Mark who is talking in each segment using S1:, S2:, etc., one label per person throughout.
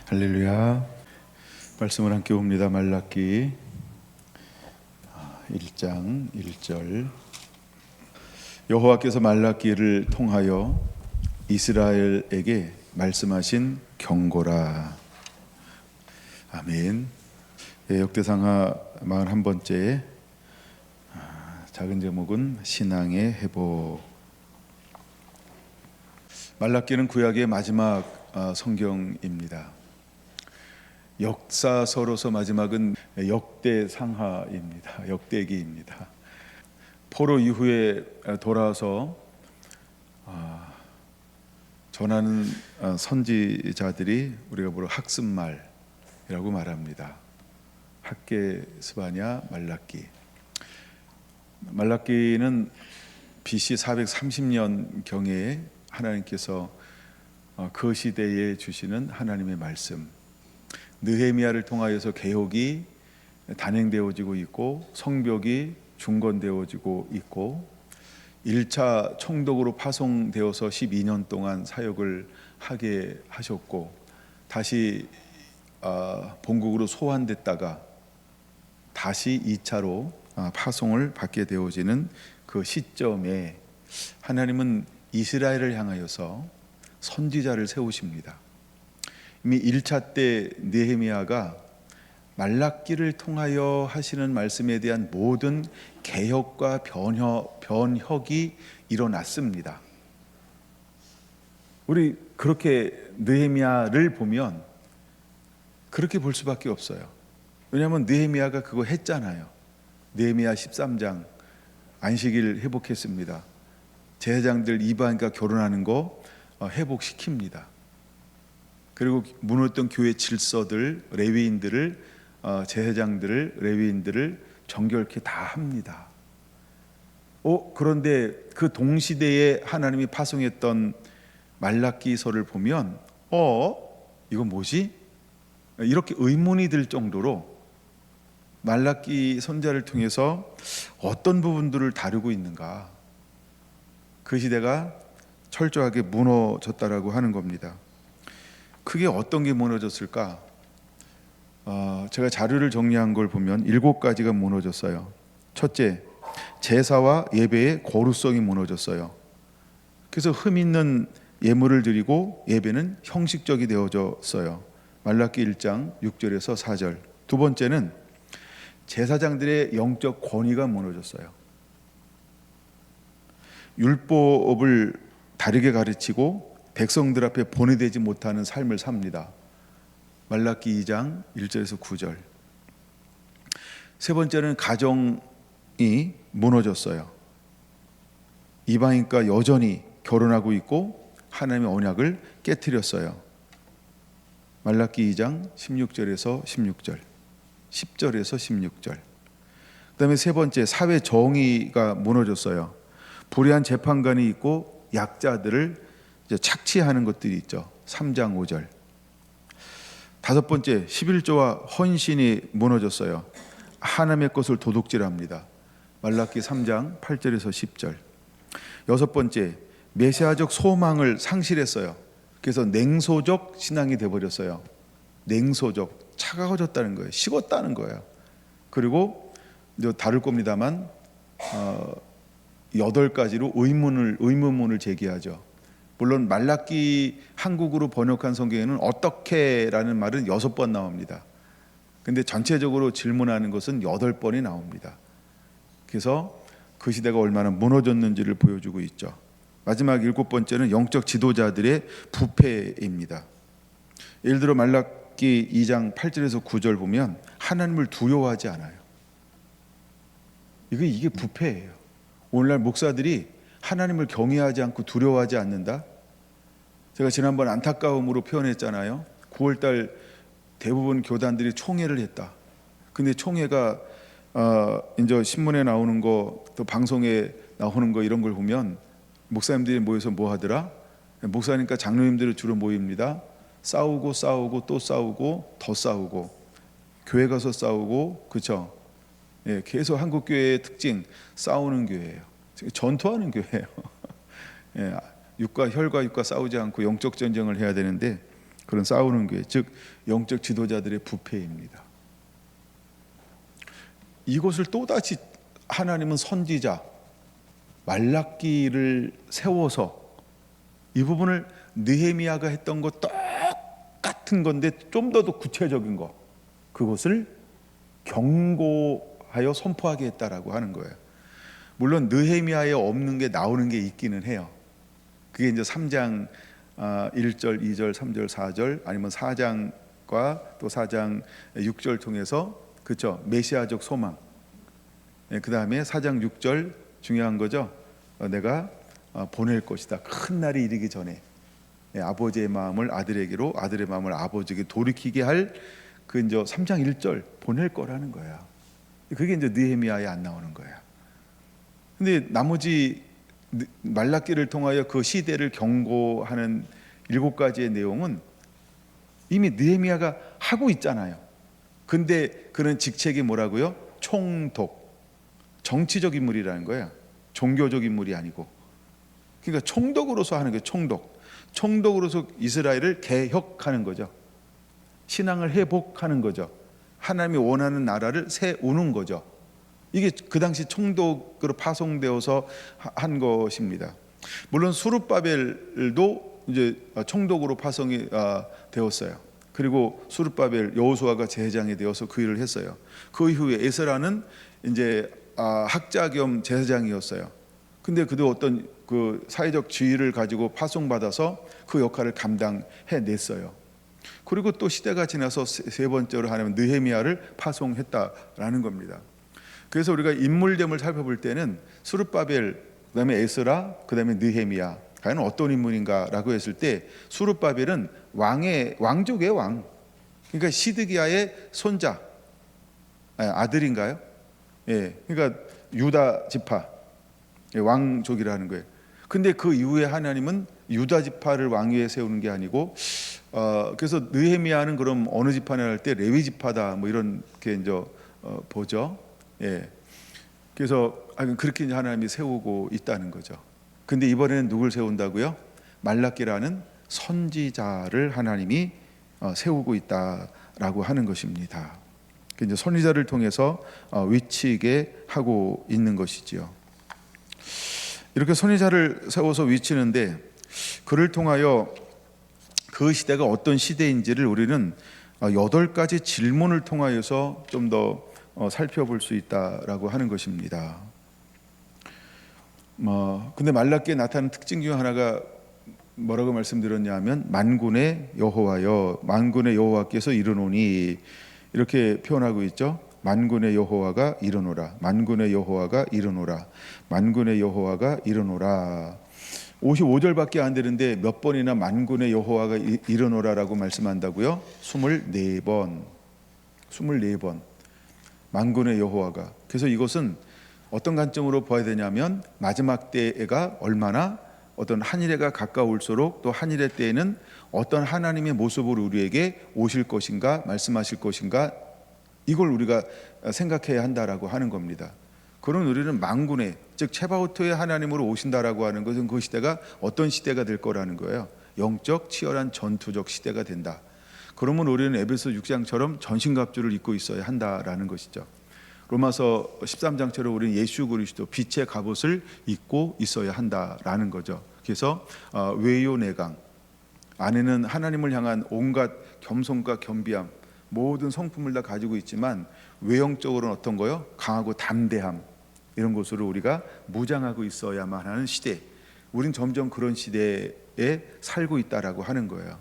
S1: 할렐루야. 말씀을 함께 봅니다. 말라기 1장 1절. 여호와께서 말라기를 통하여 이스라엘에게 말씀하신 경고라. 아멘. 역대상하 41번째 작은 제목은 신앙의 회복. 말라기는 구약의 마지막 성경입니다. 역사서로서 마지막은 역대상하입니다. 역대기입니다. 포로 이후에 돌아와서 전하는 선지자들이 우리가 보러 학습말이라고 말합니다. 학계 스바냐 말라기. 말라기는 BC 430년 경에 하나님께서 그 시대에 주시는 하나님의 말씀, 느헤미야를 통하여서 개혁이 단행되어지고 있고 성벽이 중건되어지고 있고 1차 총독으로 파송되어서 12년 동안 사역을 하게 하셨고 다시 본국으로 소환됐다가 다시 2차로 파송을 받게 되어지는 그 시점에 하나님은 이스라엘을 향하여서 선지자를 세우십니다. 이미 1차 때 느헤미야가 말라기를 통하여 하시는 말씀에 대한 모든 개혁과 변혁이 일어났습니다. 우리 그렇게 느헤미야를 보면 그렇게 볼 수밖에 없어요. 왜냐하면 느헤미야가 그거 했잖아요. 느헤미야 13장 안식일 회복했습니다. 제사장들 이방인과 결혼하는 거 회복시킵니다. 그리고 무너졌던 교회 질서들, 레위인들을 제사장들을 레위인들을 정결케 다 합니다. 그런데 그 동시대에 하나님이 파송했던 말라기서를 보면 이건 뭐지? 이렇게 의문이 들 정도로 말라기 선지자를 통해서 어떤 부분들을 다루고 있는가? 그 시대가 철저하게 무너졌다라고 하는 겁니다. 크게 어떤 게 무너졌을까? 제가 자료를 정리한 걸 보면 7가지가 무너졌어요. 첫째, 제사와 예배의 거루성이 무너졌어요. 그래서 흠 있는 예물을 드리고 예배는 형식적이 되어졌어요. 말라기 1장 6절에서 4절. 두 번째는 제사장들의 영적 권위가 무너졌어요. 율법을 다르게 가르치고 백성들 앞에 본회되지 못하는 삶을 삽니다. 말라기 2장 1절에서 9절. 세 번째는 가정이 무너졌어요. 이방인과 여전히 결혼하고 있고 하나님의 언약을 깨트렸어요. 말라기 2장 16절에서 16절, 10절에서 16절. 그 다음에 세 번째, 사회 정의가 무너졌어요. 불의한 재판관이 있고 약자들을 착취하는 것들이 있죠. 3장 5절. 다섯 번째, 11조와 헌신이 무너졌어요. 하나님의 것을 도둑질합니다. 말라기 3장 8절에서 10절. 여섯 번째, 메시아적 소망을 상실했어요. 그래서 냉소적 신앙이 되어버렸어요. 냉소적, 차가워졌다는 거예요. 식었다는 거예요. 그리고 다룰 겁니다만 8가지로 의문문을 제기하죠. 물론 말라기 한국으로 번역한 성경에는 어떻게라는 말은 6번 나옵니다. 근데 전체적으로 질문하는 것은 8번이 나옵니다. 그래서 그 시대가 얼마나 무너졌는지를 보여주고 있죠. 마지막 7번째는 영적 지도자들의 부패입니다. 예를 들어 말라기 2장 8절에서 9절 보면 하나님을 두려워하지 않아요. 이게 부패예요. 오늘날 목사들이 하나님을 경외하지 않고 두려워하지 않는다. 제가 지난번 안타까움으로 표현했잖아요. 9월달 대부분 교단들이 총회를 했다. 근데 총회가 이제 신문에 나오는 거, 또 방송에 나오는 거 이런 걸 보면 목사님들이 모여서 뭐 하더라? 목사니까 장로님들이 주로 모입니다. 싸우고 또 싸우고 더 싸우고 교회 가서 싸우고, 그렇죠? 계속 한국 교회의 특징, 싸우는 교회예요. 전투하는 교회예요. 혈과 육과 싸우지 않고 영적 전쟁을 해야 되는데 그런 싸우는 교회, 즉 영적 지도자들의 부패입니다. 이것을 또다시 하나님은 선지자 말라기를 세워서 이 부분을 느헤미야가 했던 것 똑같은 건데 좀 더 구체적인 거, 그것을 경고하여 선포하게 했다라고 하는 거예요. 물론 느헤미야에 없는 게 나오는 게 있기는 해요. 그게 이제 3장 1절, 2절, 3절, 4절, 아니면 4장과 또 4장 6절 통해서, 그렇죠, 메시아적 소망. 그 다음에 4장 6절 중요한 거죠. 내가 보낼 것이다. 큰 날이 이르기 전에 아버지의 마음을 아들에게로, 아들의 마음을 아버지에게 돌이키게 할 그 이제 3장 1절 보낼 거라는 거야. 그게 이제 느헤미야에 안 나오는 거야. 근데 나머지 말라기를 통하여 그 시대를 경고하는 7가지의 내용은 이미 느헤미야가 하고 있잖아요. 근데 그런 직책이 뭐라고요? 총독, 정치적 인물이라는 거야. 종교적 인물이 아니고. 그러니까 총독으로서 하는 거예요. 총독으로서 이스라엘을 개혁하는 거죠. 신앙을 회복하는 거죠. 하나님이 원하는 나라를 세우는 거죠. 이게 그 당시 총독으로 파송되어서 한 것입니다. 물론 수룹바벨도 이제 총독으로 파송이 되었어요. 그리고 수룹바벨 여호수아가 제사장이 되어서 그 일을 했어요. 그 이후에 에스라는 이제 학자 겸 제사장이었어요. 근데 그도 어떤 그 사회적 지위를 가지고 파송받아서 그 역할을 감당해냈어요. 그리고 또 시대가 지나서 세 번째로 하나님은 느헤미야를 파송했다라는 겁니다. 그래서 우리가 인물됨을 살펴볼 때는 수룹바벨, 그다음에 에스라, 그다음에 느헤미야, 과연 어떤 인물인가라고 했을 때 수룹바벨은 왕족의 왕, 그러니까 시드기야의 손자, 아들인가요? 예, 그러니까 유다 지파 왕족이라는 거예요. 근데 그 이후에 하나님은 유다 지파를 왕위에 세우는 게 아니고, 그래서 느헤미야는 그럼 어느 지파냐 할 때 레위 지파다, 뭐 이렇게 이제 보죠. 예, 그래서 그렇게 이제 하나님이 세우고 있다는 거죠. 근데 이번에는 누굴 세운다고요? 말라기라는 선지자를 하나님이 세우고 있다라고 하는 것입니다. 이제 선지자를 통해서 위치게 하고 있는 것이지요. 이렇게 선지자를 세워서 위치는데, 그를 통하여 그 시대가 어떤 시대인지를 우리는 8가지 질문을 통하여서 좀 더 살펴볼 수 있다라고 하는 것입니다. 근데 말라기에 나타나는 특징 중 하나가 뭐라고 말씀드렸냐면, 만군의 여호와여, 만군의 여호와께서 이르노니, 이렇게 표현하고 있죠. 만군의 여호와가 이르노라, 만군의 여호와가 이르노라, 만군의 여호와가 이르노라. 55절밖에 안 되는데 몇 번이나 만군의 여호와가 이르노라라고 말씀한다고요? 24번. 24번. 만군의 여호와가. 그래서 이것은 어떤 관점으로 봐야 되냐면, 마지막 때가 얼마나 어떤 한일해가 가까울수록 또 한일해 때에는 어떤 하나님의 모습으로 우리에게 오실 것인가, 말씀하실 것인가, 이걸 우리가 생각해야 한다라고 하는 겁니다. 그럼 우리는 만군의, 즉 체바오트의 하나님으로 오신다라고 하는 것은 그 시대가 어떤 시대가 될 거라는 거예요. 영적 치열한 전투적 시대가 된다. 그러면 우리는 에베소 6장처럼 전신갑주를 입고 있어야 한다라는 것이죠. 로마서 13장처럼 우리는 예수 그리스도 빛의 갑옷을 입고 있어야 한다라는 거죠. 그래서 외요내강, 안에는 하나님을 향한 온갖 겸손과 겸비함, 모든 성품을 다 가지고 있지만 외형적으로는 어떤 거요? 강하고 담대함, 이런 것으로 우리가 무장하고 있어야만 하는 시대. 우린 점점 그런 시대에 살고 있다라고 하는 거예요.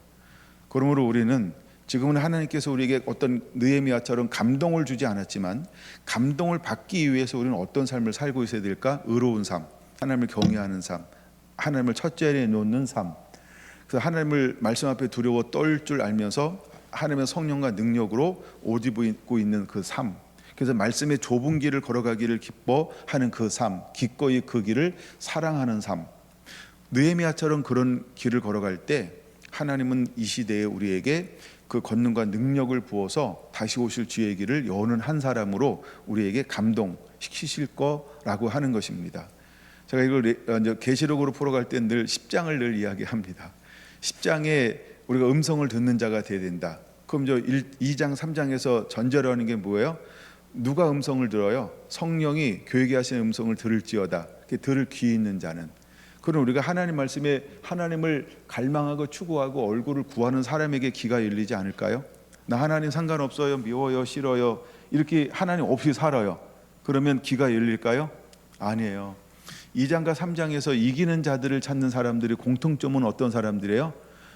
S1: 그러므로 우리는 지금은 하나님께서 우리에게 어떤 느헤미야처럼 감동을 주지 않았지만, 감동을 받기 위해서 우리는 어떤 삶을 살고 있어야 될까? 의로운 삶, 하나님을 경외하는 삶, 하나님을 첫째에 놓는 삶. 그래서 하나님을 말씀 앞에 두려워 떨 줄 알면서 하나님의 성령과 능력으로 옷 입고 있는 그 삶. 그래서 말씀의 좁은 길을 걸어가기를 기뻐하는 그 삶, 기꺼이 그 길을 사랑하는 삶. 느헤미야처럼 그런 길을 걸어갈 때 하나님은 이 시대에 우리에게 그 권능과 능력을 부어서 다시 오실 주의 길을 여는 한 사람으로 우리에게 감동시키실 거라고 하는 것입니다. 제가 이걸 계시록으로 풀어갈 때 늘 10장을 늘 이야기합니다. 10장에 우리가 음성을 듣는 자가 되어야 된다. 그럼 2장 3장에서 전제라는 게 뭐예요? 누가 음성을 들어요? 성령이 교회에 하시는 음성을 들을지어다. 들을 귀 있는 자는. 그럼 우리가 하나님 말씀에 하나님을 갈망하고 추구하고 얼굴을 구하는 사람에게 귀가 열리지 않을까요? 나 하나님 상관없어요, 미워요, 싫어요, 이렇게 하나님 없이 살아요. 그러면 귀가 열릴까요? 아니에요. 2장과 3장에서 이기는 자들을 찾는 사람들의 공통점은 어떤 사람들이에요?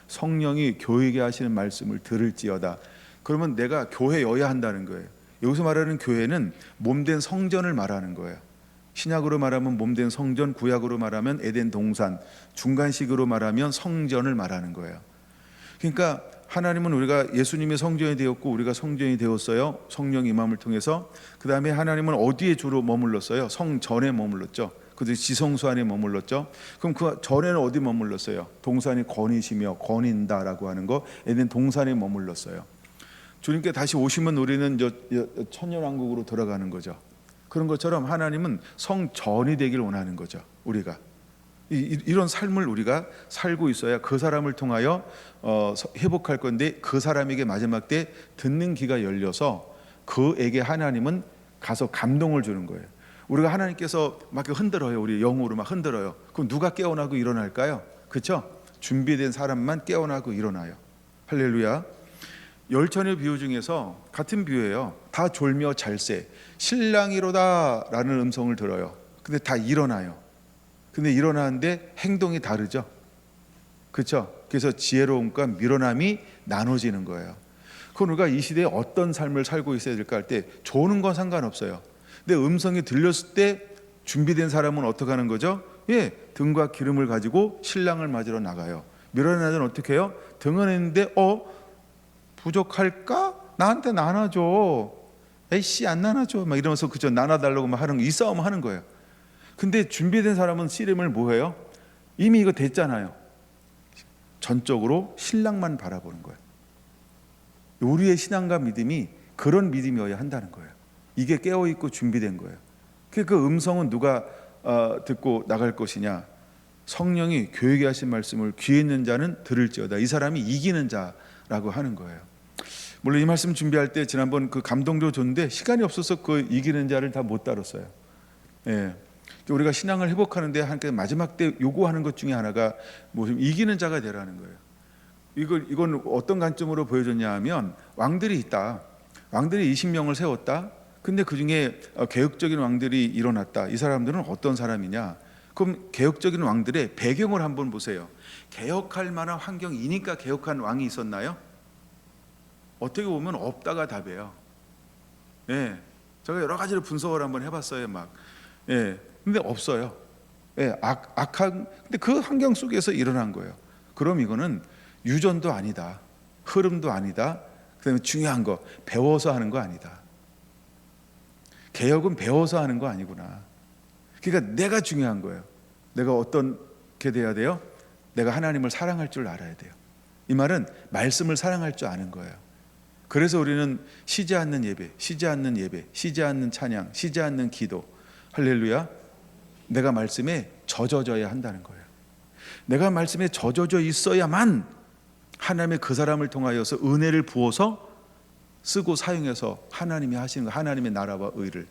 S1: 성령이 교회에게 하시는 말씀을 들을지어다. 그러면 내가 교회여야 한다는 거예요. 여기서 말하는 교회는 몸된 성전을 말하는 거예요. 신약으로 말하면 몸된 성전, 구약으로 말하면 에덴 동산, 중간식으로 말하면 성전을 말하는 거예요. 그러니까 하나님은 우리가 예수님의 성전이 되었고 우리가 성전이 되었어요. 성령 임함을 통해서. 그 다음에 하나님은 어디에 주로 머물렀어요? 성전에 머물렀죠. 그래서 지성소 안에 머물렀죠. 그럼 그 전에는 어디 머물렀어요? 동산이 거니시며 거닌다라고 하는 거, 에덴 동산에 머물렀어요. 주님께 다시 오시면 우리는 천년왕국으로 돌아가는 거죠. 그런 것처럼 하나님은 성전이 되길 원하는 거죠. 우리가 이런 삶을 우리가 살고 있어야 그 사람을 통하여 회복할 건데, 그 사람에게 마지막 때 듣는 귀가 열려서 그에게 하나님은 가서 감동을 주는 거예요. 우리가 하나님께서 막 흔들어요. 우리 영으로 막 흔들어요. 그럼 누가 깨어나고 일어날까요? 그렇죠? 준비된 사람만 깨어나고 일어나요. 할렐루야. 열천의 비유 중에서 같은 비유예요. 다 졸며 잘세, 신랑이로다 라는 음성을 들어요. 근데 다 일어나요. 근데 일어나는데 행동이 다르죠. 그렇죠? 그래서 지혜로움과 미련함이 나눠지는 거예요. 그럼 우리가 이 시대에 어떤 삶을 살고 있어야 될까 할 때 조는 건 상관없어요. 근데 음성이 들렸을 때 준비된 사람은 어떻게 하는 거죠? 등과 기름을 가지고 신랑을 맞으러 나가요. 미련한 자는 어떻게 해요? 등은 했는데 부족할까? 나한테 나눠줘. 에이씨 안 나눠줘. 막 이러면서 그저 나눠달라고 막 하는 이 싸움 하는 거예요. 근데 준비된 사람은 씨름을 뭐해요? 이미 이거 됐잖아요. 전적으로 신랑만 바라보는 거예요. 우리의 신앙과 믿음이 그런 믿음이어야 한다는 거예요. 이게 깨어있고 준비된 거예요. 그 음성은 누가 듣고 나갈 것이냐? 성령이 교회에 하신 말씀을 귀에 있는 자는 들을지어다. 이 사람이 이기는 자라고 하는 거예요. 물론 이 말씀 준비할 때 지난번 그 감동도 줬는데 시간이 없어서 그 이기는 자를 다 못 다뤘어요. 우리가 신앙을 회복하는데 하나님께서 마지막 때 요구하는 것 중에 하나가 이기는 자가 되라는 거예요. 이건 어떤 관점으로 보여줬냐 하면, 왕들이 있다. 왕들이 20명을 세웠다. 근데 그 중에 개혁적인 왕들이 일어났다. 이 사람들은 어떤 사람이냐? 그럼 개혁적인 왕들의 배경을 한번 보세요. 개혁할 만한 환경이니까 개혁한 왕이 있었나요? 어떻게 보면 없다가 답이에요. 제가 여러 가지로 분석을 한번 해봤어요. 근데 없어요. 악한, 근데 그 환경 속에서 일어난 거예요. 그럼 이거는 유전도 아니다, 흐름도 아니다. 그다음에 중요한 거, 배워서 하는 거 아니다. 개혁은 배워서 하는 거 아니구나. 그러니까 내가 중요한 거예요. 내가 어떻게 돼야 돼요? 내가 하나님을 사랑할 줄 알아야 돼요. 이 말은 말씀을 사랑할 줄 아는 거예요. 그래서 우리는 쉬지 않는 예배, 쉬지 않는 예배, 쉬지 않는 찬양, 쉬지 않는 기도. 할렐루야. 내가 말씀에 젖어져야 한다는 거예요. 내가 말씀에 젖어져 있어야만 하나님의 그 사람을 통하여서 은혜를 부어서 쓰고 사용해서 하나님이 하시는 거, 하나님의 나라와 의를.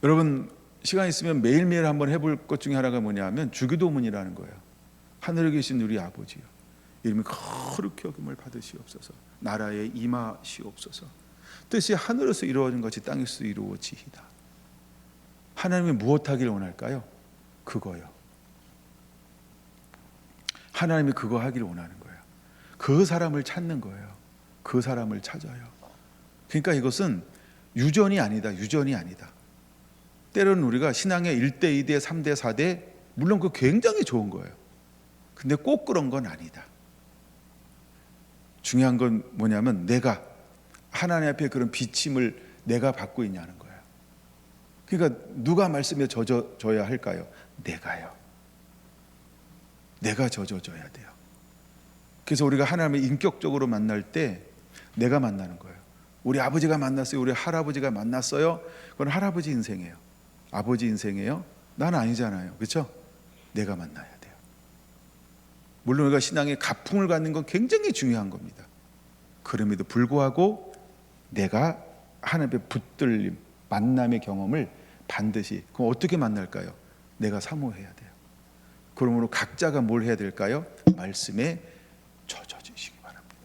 S1: 여러분 시간 있으면 매일매일 한번 해볼 것 중에 하나가 뭐냐면 주기도문이라는 거예요. 하늘에 계신 우리 아버지요, 이름이 거룩히 여김을 받으시옵소서. 나라에 임하시옵소서. 뜻이 하늘에서 이루어진 것이 땅에서 이루어지이다. 하나님이 무엇하기를 원할까요? 그거요. 하나님이 그거 하기를 원하는 거예요. 그 사람을 찾는 거예요. 그 사람을 찾아요. 그러니까 이것은 유전이 아니다. 유전이 아니다. 때로는 우리가 신앙의 1대, 2대, 3대, 4대, 물론 그거 굉장히 좋은 거예요. 근데 꼭 그런 건 아니다. 중요한 건 뭐냐면 내가 하나님 앞에 그런 비침을 내가 받고 있냐는 거예요. 그러니까 누가 말씀에 젖어져야 할까요? 내가요. 내가 젖어져야 돼요. 그래서 우리가 하나님을 인격적으로 만날 때 내가 만나는 거예요. 우리 아버지가 만났어요. 우리 할아버지가 만났어요. 그건 할아버지 인생이에요. 아버지 인생이에요. 난 아니잖아요. 그렇죠? 내가 만나야 돼요. 물론 우리가 신앙의 가풍을 갖는 건 굉장히 중요한 겁니다. 그럼에도 불구하고 내가 하나님의 붙들림, 만남의 경험을 반드시, 그럼 어떻게 만날까요? 내가 사모해야 돼요. 그러므로 각자가 뭘 해야 될까요? 말씀에 젖어지시기 바랍니다.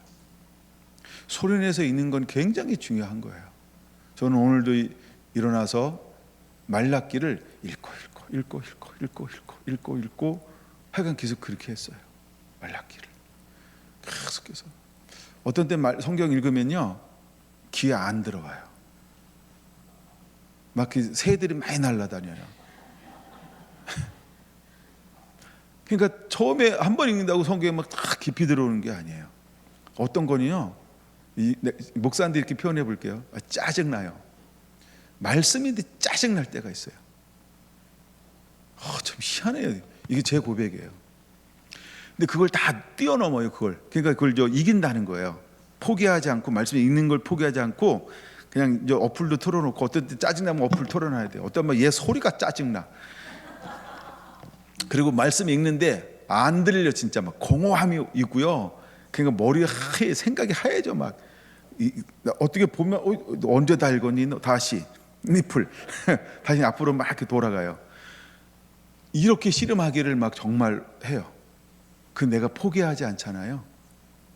S1: 소리내서 읽는 건 굉장히 중요한 거예요. 저는 오늘도 일어나서 말라기를 읽고 하여간 계속 그렇게 했어요. 말라기를 계속해서. 어떤 때 성경 읽으면요 귀에 안 들어와요. 막 새들이 많이 날아다녀요. 그러니까 처음에 한 번 읽는다고 성경에 막 다 깊이 들어오는 게 아니에요. 어떤 거는요, 목사한테 이렇게 표현해 볼게요. 짜증나요. 말씀인데 짜증날 때가 있어요. 참 희한해요. 이게 제 고백이에요. 근데 그걸 다 뛰어넘어요. 그러니까 그걸 이긴다는 거예요. 포기하지 않고, 말씀 읽는 걸 포기하지 않고 그냥 어플도 틀어놓고, 어떤 때 짜증나면 어플 틀어놔야 돼요. 어떤 말 얘 소리가 짜증나. 그리고 말씀 읽는데 안 들려. 진짜 막 공허함이 있고요. 그러니까 머리가 하얘, 생각이 하얘져. 막 어떻게 보면 언제 다 읽었니? 다시 니플 다시 앞으로 막 이렇게 돌아가요. 이렇게 씨름하기를 막 정말 해요. 그 내가 포기하지 않잖아요.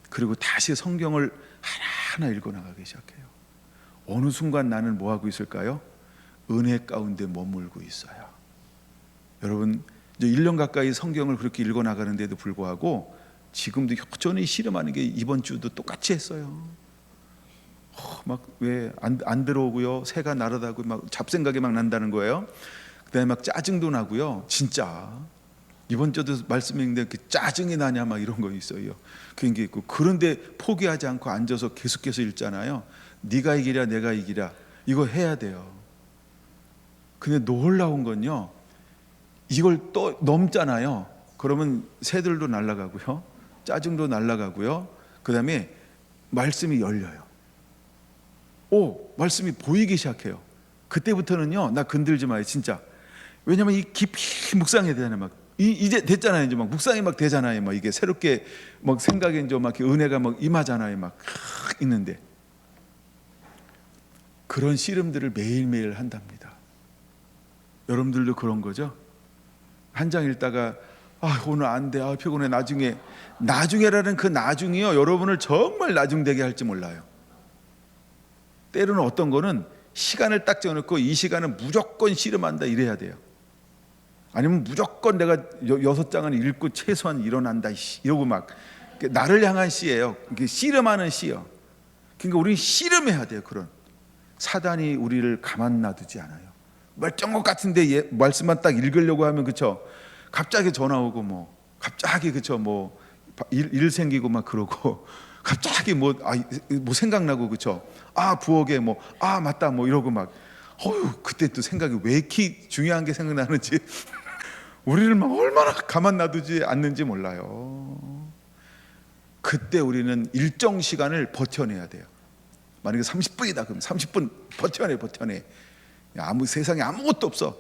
S1: 그리고 다시 성경을 하나하나 읽어나가기 시작해요. 어느 순간 나는 뭐 하고 있을까요? 은혜 가운데 머물고 있어요. 여러분, 이제 1년 가까이 성경을 그렇게 읽어나가는데도 불구하고 지금도 여전히 씨름하는 게 이번 주도 똑같이 했어요. 막 왜 안 들어오고요. 새가 날아다고 막 잡생각이 막 난다는 거예요. 그다음에 막 짜증도 나고요. 진짜 이번 주도 말씀 읽는데 그 짜증이 나냐 막 이런 거 있어요. 그런 게 있고, 그런데 포기하지 않고 앉아서 계속해서 읽잖아요. 네가 이기랴 내가 이기랴, 이거 해야 돼요. 근데 놀라운 건요, 이걸 또 넘잖아요. 그러면 새들도 날아가고요, 짜증도 날아가고요, 그 다음에 말씀이 열려요. 말씀이 보이기 시작해요. 그때부터는요, 나 건들지 마요, 진짜. 왜냐면 이 깊이 묵상해야 되잖아요. 막 이제 됐잖아요. 이제 막 묵상이 막 되잖아요. 막 이게 새롭게 막 생각에 이제 막 은혜가 막 임하잖아요. 막 있는데 그런 씨름들을 매일매일 한답니다. 여러분들도 그런 거죠? 한 장 읽다가 오늘 안 돼, 피곤해, 나중에라는 그 나중이요, 여러분을 정말 나중되게 할지 몰라요. 때로는 어떤 거는 시간을 딱 정해놓고 이 시간은 무조건 씨름한다 이래야 돼요. 아니면 무조건 내가 6장은 읽고 최소한 일어난다 이러고 막 나를 향한 시예요. 씨름하는 시요. 그러니까 우리는 씨름해야 돼요. 그런 사단이 우리를 가만 놔두지 않아요. 멀쩡한 것 같은데 말씀만 딱 읽으려고 하면, 그쵸, 갑자기 전화 오고 갑자기, 그쵸, 일 생기고 막 그러고 갑자기 뭐 생각나고, 그쵸, 부엌에 맞다 이러고 막 그때 또 생각이 왜 이렇게 중요한 게 생각나는지 우리를 막 얼마나 가만 놔두지 않는지 몰라요. 그때 우리는 일정 시간을 버텨내야 돼요. 만약에 30분이다 그럼 30분 버텨내. 세상에 아무것도 없어.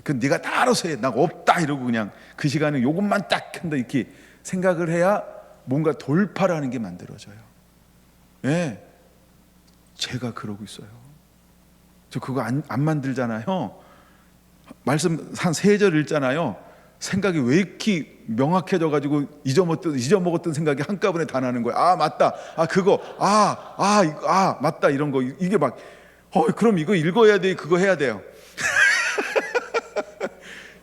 S1: 그 네가 다 알아서 해. 나 없다 이러고 그냥 그 시간에 요것만 딱 한다 이렇게 생각을 해야 뭔가 돌파라는 게 만들어져요. 예, 제가 그러고 있어요. 저 그거 안 만들잖아요. 말씀 한 3절 읽잖아요. 생각이 왜 이렇게 명확해져 가지고 잊어먹었던 생각이 한꺼번에 다 나는 거예요. 맞다. 그거. 맞다. 이런 거. 이게 막 그럼 이거 읽어야 돼. 그거 해야 돼요.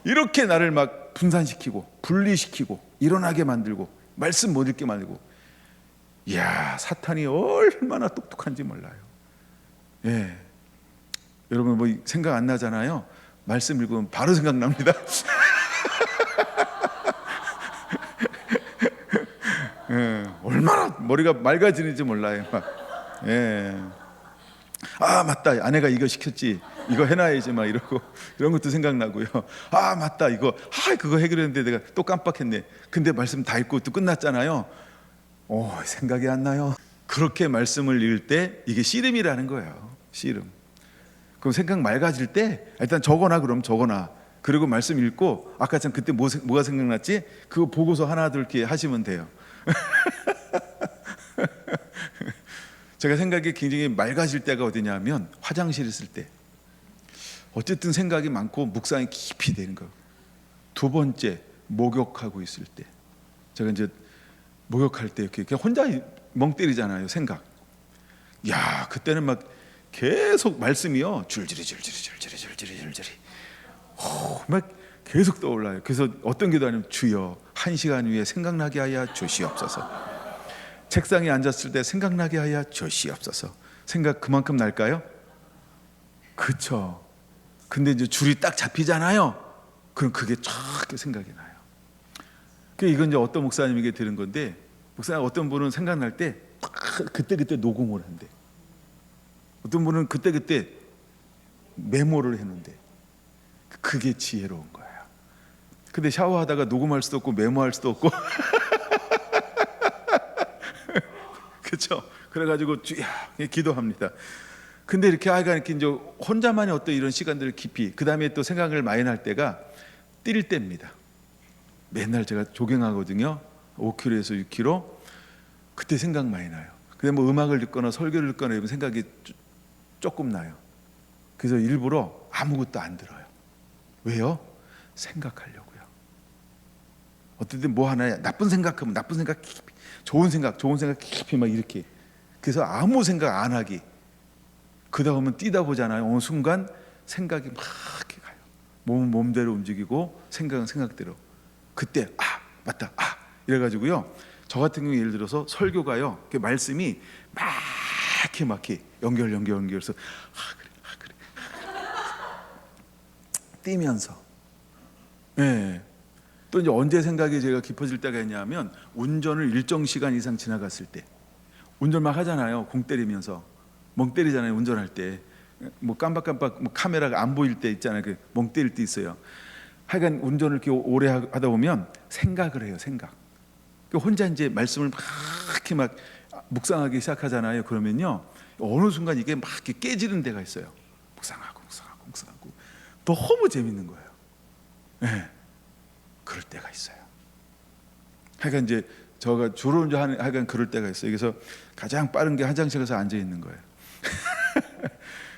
S1: 이렇게 나를 막 분산시키고 분리시키고 일어나게 만들고 말씀 못 읽게 만들고. 이야, 사탄이 얼마나 똑똑한지 몰라요. 예. 여러분 생각 안 나잖아요. 말씀 읽으면 바로 생각납니다. 예, 얼마나 머리가 맑아지는지 몰라요. 예. 맞다, 아내가 이거 시켰지, 이거 해놔야지 막 이러고 이런 것도 생각나고요. 맞다, 그거 해결했는데 내가 또 깜빡했네. 근데 말씀 다 읽고 또 끝났잖아요. 생각이 안 나요. 그렇게 말씀을 읽을 때 이게 씨름이라는 거예요. 씨름. 그럼 생각 맑아질 때 일단 적어놔. 그럼 적어놔. 그리고 말씀 읽고 아까 참 그때 뭐가 생각났지? 그거 보고서 하나 둘 이렇게 하시면 돼요. 제가 생각이 굉장히 맑아질 때가 어디냐면 화장실 있을 때. 어쨌든 생각이 많고 묵상이 깊이 되는 거. 두 번째, 목욕하고 있을 때. 제가 이제 목욕할 때 이렇게 그냥 혼자 멍 때리잖아요, 생각. 야, 그때는 막 계속 말씀이요, 줄줄이 막 계속 떠올라요. 그래서 어떤 기도하냐면, 주여, 1시간 후에 생각나게 하여 주시옵소서. 책상에 앉았을 때 생각나게 하여 주시옵소서. 생각 그만큼 날까요? 그쵸. 근데 이제 줄이 딱 잡히잖아요. 그럼 그게 쫙 생각이 나요. 이건 이제 어떤 목사님에게 들은 건데, 목사님 어떤 분은 생각날 때 그때 녹음을 한대. 어떤 분은 그때 메모를 해놓는데, 그게 지혜로운 거예요. 근데 샤워하다가 녹음할 수도 없고 메모할 수도 없고 그렇죠. 그래가지고 주야 기도합니다. 근데 이렇게 아이가 이렇게 이제 혼자만의 어떤 이런 시간들을 깊이, 그 다음에 또 생각을 많이 날 때가 뛸 때입니다. 맨날 제가 조깅하거든요. 5km에서 6km. 그때 생각 많이 나요. 근데 뭐 음악을 듣거나 설교를 듣거나 이런 생각이 조금 나요. 그래서 일부러 아무것도 안 들어요. 왜요? 생각하려고요. 어떨 때 뭐 하나 나쁜 생각하면 나쁜 생각 깊이, 좋은 생각 깊이 막 이렇게. 그래서 아무 생각 안 하기. 그러다 보면 뛰다 보잖아요. 어느 순간 생각이 막 이렇게 가요. 몸은 몸대로 움직이고 생각은 생각대로. 그때 맞다 이래가지고요. 저 같은 경우 예를 들어서 설교가요, 그 말씀이 막히 연결해서 그래 뛰면서. 네. 또 이제 언제 생각이 제가 깊어질 때가 있냐면, 운전을 일정 시간 이상 지나갔을 때. 운전 막 하잖아요. 공 때리면서 멍 때리잖아요. 운전할 때 뭐 깜빡깜빡 뭐 카메라가 안 보일 때 있잖아요. 그 멍 때릴 때 있어요. 하여간 운전을 이렇게 오래 하다 보면 생각을 해요. 생각. 혼자 이제 말씀을 막 묵상하기 시작하잖아요. 그러면요, 어느 순간 이게 막 이렇게 깨지는 데가 있어요. 묵상하고 너무 재밌는 거예요. 네. 그럴 때가 있어요. 하여간 이제 저가 주로 이제 하여간 그럴 때가 있어요. 그래서 가장 빠른 게 화장실 가서 앉아 있는 거예요.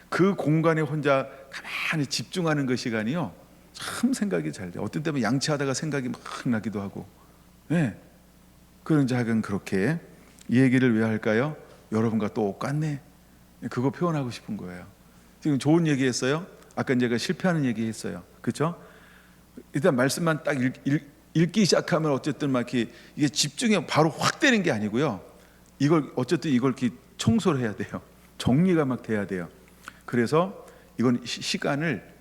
S1: 그 공간에 혼자 가만히 집중하는 그 시간이요, 참 생각이 잘 돼요. 어떤 때는 양치하다가 생각이 막 나기도 하고. 네. 그런 이제 하여간 그렇게. 이 얘기를 왜 할까요? 여러분과 똑같네. 그거 표현하고 싶은 거예요. 지금 좋은 얘기했어요. 아까 제가 실패하는 얘기했어요. 그렇죠? 일단 말씀만 딱 읽기 시작하면 어쨌든 막 이게 집중이 바로 확 되는 게 아니고요. 이걸 어쨌든 이걸 이렇게 청소를 해야 돼요. 정리가 막 돼야 돼요. 그래서 이건 시간을,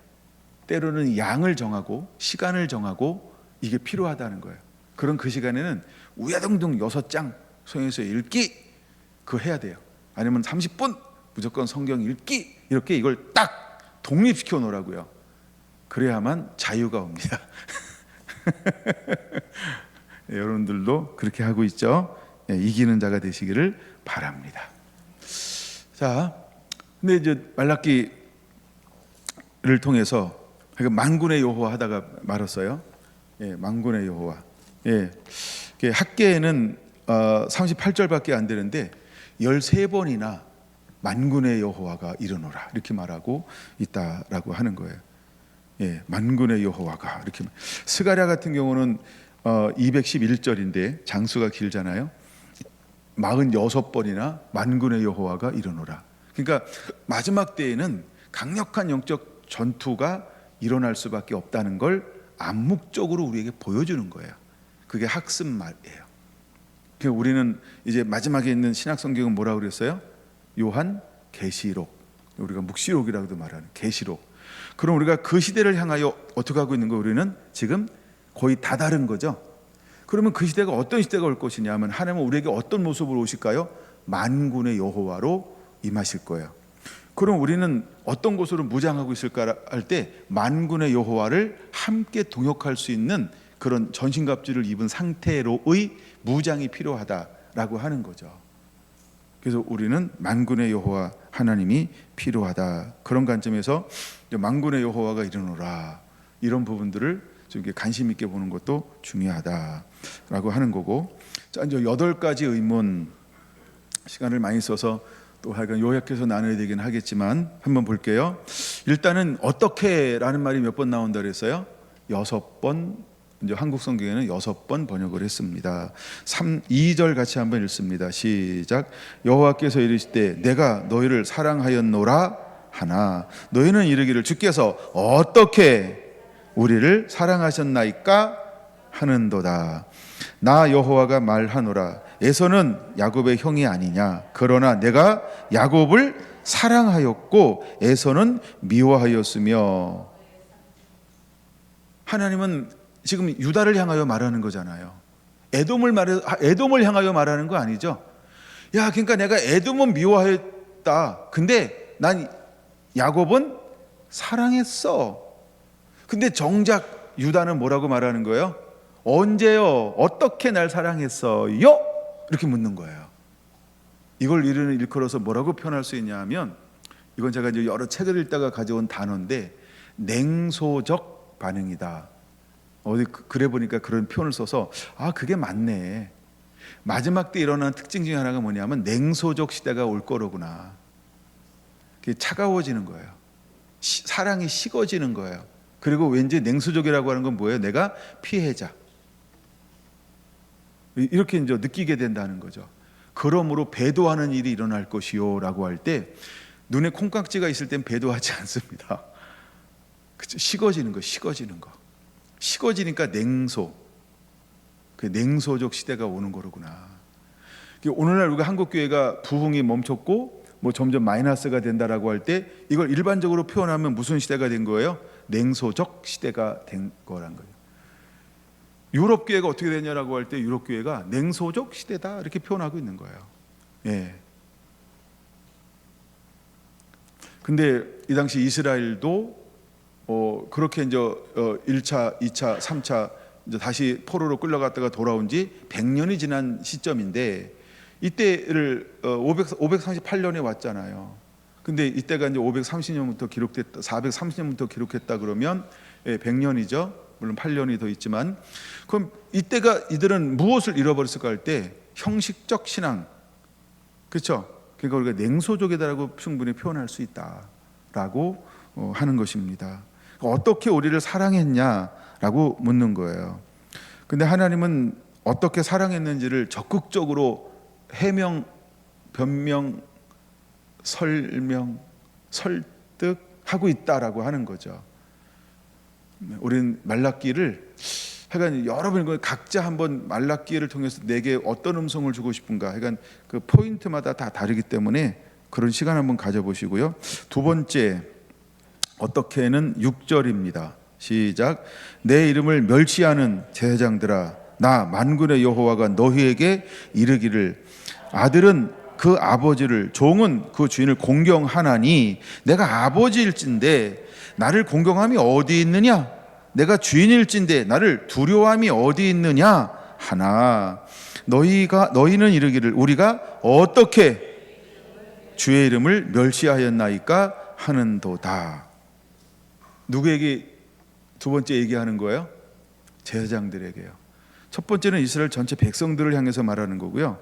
S1: 때로는 양을 정하고 시간을 정하고 이게 필요하다는 거예요. 그런 그 시간에는 우야등등 6장 성경에서 읽기 그거 해야 돼요. 아니면 30분 무조건 성경 읽기, 이렇게 이걸 딱 독립시켜 놓으라고요. 그래야만 자유가 옵니다. 여러분들도 그렇게 하고 있죠. 이기는 자가 되시기를 바랍니다. 자, 근데 이제 말라기를 통해서 만군의 여호와 하다가 말았어요. 만군의 여호와. 학계에는 38절밖에 안 되는데 13번이나 만군의 여호와가 일어나라 이렇게 말하고 있다라고 하는 거예요. 만군의 여호와가 이렇게. 스가랴 같은 경우는 211절인데 장수가 길잖아요. 46번이나 만군의 여호와가 일어나라. 그러니까 마지막 때에는 강력한 영적 전투가 일어날 수밖에 없다는 걸 암묵적으로 우리에게 보여주는 거예요. 그게 학습 말이에요. 그러니까 우리는 이제 마지막에 있는 신약 성경은 뭐라고 그랬어요? 요한 계시록, 우리가 묵시록이라고도 말하는 계시록. 그럼 우리가 그 시대를 향하여 어떻게 하고 있는 거? 우리는 지금 거의 다 다른 거죠. 그러면 그 시대가 어떤 시대가 올 것이냐 하면, 하나님은 우리에게 어떤 모습으로 오실까요? 만군의 여호와로 임하실 거예요. 그럼 우리는 어떤 곳으로 무장하고 있을까 할 때, 만군의 여호와를 함께 동역할 수 있는 그런 전신갑주를 입은 상태로의 무장이 필요하다라고 하는 거죠. 그래서 우리는 만군의 여호와 하나님이 필요하다. 그런 관점에서 만군의 여호와가 일어나라. 이런 부분들을 좀 관심 있게 보는 것도 중요하다라고 하는 거고. 자, 이제 8가지 의문, 시간을 많이 써서 또 하여간 요약해서 나눠야 되긴 하겠지만 한번 볼게요. 일단은 어떻게라는 말이 몇 번 나온다 그랬어요? 6번. 이제 한국 성경에는 6번 번역을 했습니다. 2절 같이 한번 읽습니다. 시작. 여호와께서 이르시되 내가 너희를 사랑하였노라 하나 너희는 이르기를 주께서 어떻게 우리를 사랑하셨나이까 하는도다. 나 여호와가 말하노라 에서는 야곱의 형이 아니냐. 그러나 내가 야곱을 사랑하였고 에서는 미워하였으며. 하나님은 지금 유다를 향하여 말하는 거잖아요. 에돔을 향하여 말하는 거 아니죠. 야, 그러니까 내가 에돔은 미워했다. 근데 난 야곱은 사랑했어. 근데 정작 유다는 뭐라고 말하는 거예요? 언제요? 어떻게 날 사랑했어요? 이렇게 묻는 거예요. 이걸 일컬어서 뭐라고 표현할 수 있냐 하면, 이건 제가 이제 여러 책을 읽다가 가져온 단어인데 냉소적 반응이다. 어디 그래 보니까 그런 표현을 써서 그게 맞네. 마지막 때 일어나는 특징 중에 하나가 뭐냐면 냉소적 시대가 올 거로구나. 그게 차가워지는 거예요. 사랑이 식어지는 거예요. 그리고 왠지 냉소적이라고 하는 건 뭐예요? 내가 피해자. 이렇게 이제 느끼게 된다는 거죠. 그러므로 배도하는 일이 일어날 것이요 라고 할 때 눈에 콩깍지가 있을 땐 배도하지 않습니다. 그쵸? 식어지는 거. 식어지니까 그 냉소적 시대가 오는 거로구나. 오늘날 우리가 한국 교회가 부흥이 멈췄고 뭐 점점 마이너스가 된다라고 할 때 이걸 일반적으로 표현하면 무슨 시대가 된 거예요? 냉소적 시대가 된 거란 거예요. 유럽 교회가 어떻게 되냐라고 할 때 유럽 교회가 냉소적 시대다 이렇게 표현하고 있는 거예요. 예. 근데 이 당시 이스라엘도 그렇게 이제 1차, 2차, 3차 이제 다시 포로로 끌려갔다가 돌아온 지 100년이 지난 시점인데 이때를 538년에 왔잖아요. 근데 이때가 이제 530년부터 기록됐다, 430년부터 기록했다 그러면 100년이죠. 물론 8년이 더 있지만, 그럼 이때가 이들은 무엇을 잃어버렸을까 할 때 형식적 신앙, 그렇죠? 그러니까 우리가 냉소적이다라고 충분히 표현할 수 있다라고 하는 것입니다. 어떻게 우리를 사랑했냐라고 묻는 거예요. 근데 하나님은 어떻게 사랑했는지를 적극적으로 해명, 변명, 설명, 설득하고 있다라고 하는 거죠. 우리는 말라기를 하여간 여러분 각자 한번 말라기를 통해서 내게 어떤 음성을 주고 싶은가 하여간 그 포인트마다 다 다르기 때문에 그런 시간 한번 가져보시고요. 두 번째 어떻게는 6절입니다. 시작. 내 이름을 멸시하는 제사장들아 나 만군의 여호와가 너희에게 이르기를 아들은 그 아버지를 종은 그 주인을 공경하나니 내가 아버지일진데 나를 공경함이 어디 있느냐? 내가 주인일진데 나를 두려워함이 어디 있느냐? 하나 너희는 이르기를 우리가 어떻게 주의 이름을 멸시하였나이까 하는도다. 누구에게 두 번째 얘기하는 거예요? 제사장들에게요. 첫 번째는 이스라엘 전체 백성들을 향해서 말하는 거고요.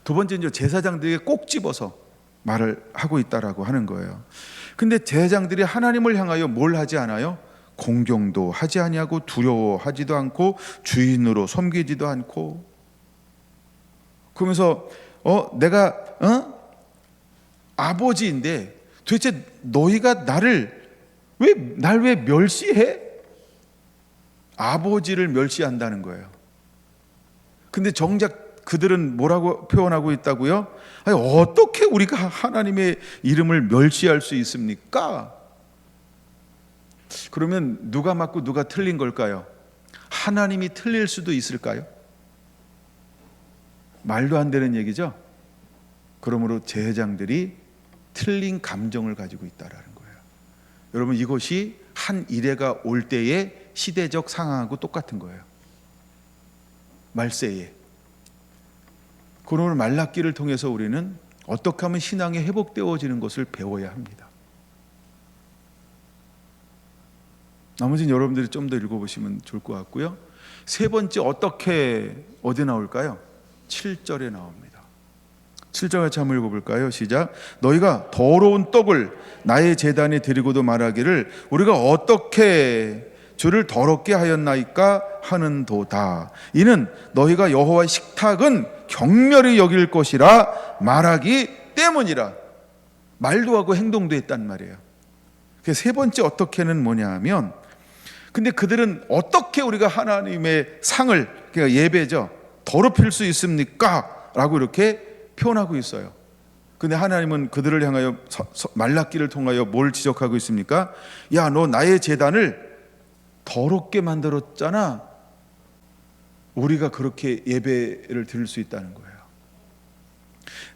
S1: 두 번째는 제사장들에게 꼭 집어서 말을 하고 있다라고 하는 거예요. 근데 제사장들이 하나님을 향하여 뭘 하지 않아요? 공경도 하지 아니하고 두려워하지도 않고 주인으로 섬기지도 않고 그러면서 내가 아버지인데 도대체 너희가 날 왜 멸시해? 아버지를 멸시한다는 거예요. 근데 정작 그들은 뭐라고 표현하고 있다고요? 아니, 어떻게 우리가 하나님의 이름을 멸시할 수 있습니까? 그러면 누가 맞고 누가 틀린 걸까요? 하나님이 틀릴 수도 있을까요? 말도 안 되는 얘기죠. 그러므로 제사장들이 틀린 감정을 가지고 있다라는 거예요. 여러분 이것이 한 이래가 올 때의 시대적 상황하고 똑같은 거예요. 말세에. 그러므로 말라기를 통해서 우리는 어떻게 하면 신앙이 회복되어지는 것을 배워야 합니다. 나머지는 여러분들이 좀 더 읽어보시면 좋을 것 같고요. 세 번째 어디 나올까요? 7절에 나옵니다. 7절 같이 한번 읽어볼까요? 시작. 너희가 더러운 떡을 나의 제단에 드리고도 말하기를 우리가 어떻게 주를 더럽게 하였나이까 하는도다. 이는 너희가 여호와의 식탁은 경멸히 여길 것이라 말하기 때문이라. 말도 하고 행동도 했단 말이에요. 세 번째 어떻게는 뭐냐 하면, 근데 그들은 어떻게 우리가 하나님의 상을, 그러니까 예배죠, 더럽힐 수 있습니까? 라고 이렇게 표현하고 있어요. 근데 하나님은 그들을 향하여 말라기를 통하여 뭘 지적하고 있습니까? 야, 너 나의 제단을 더럽게 만들었잖아. 우리가 그렇게 예배를 드릴 수 있다는 거예요.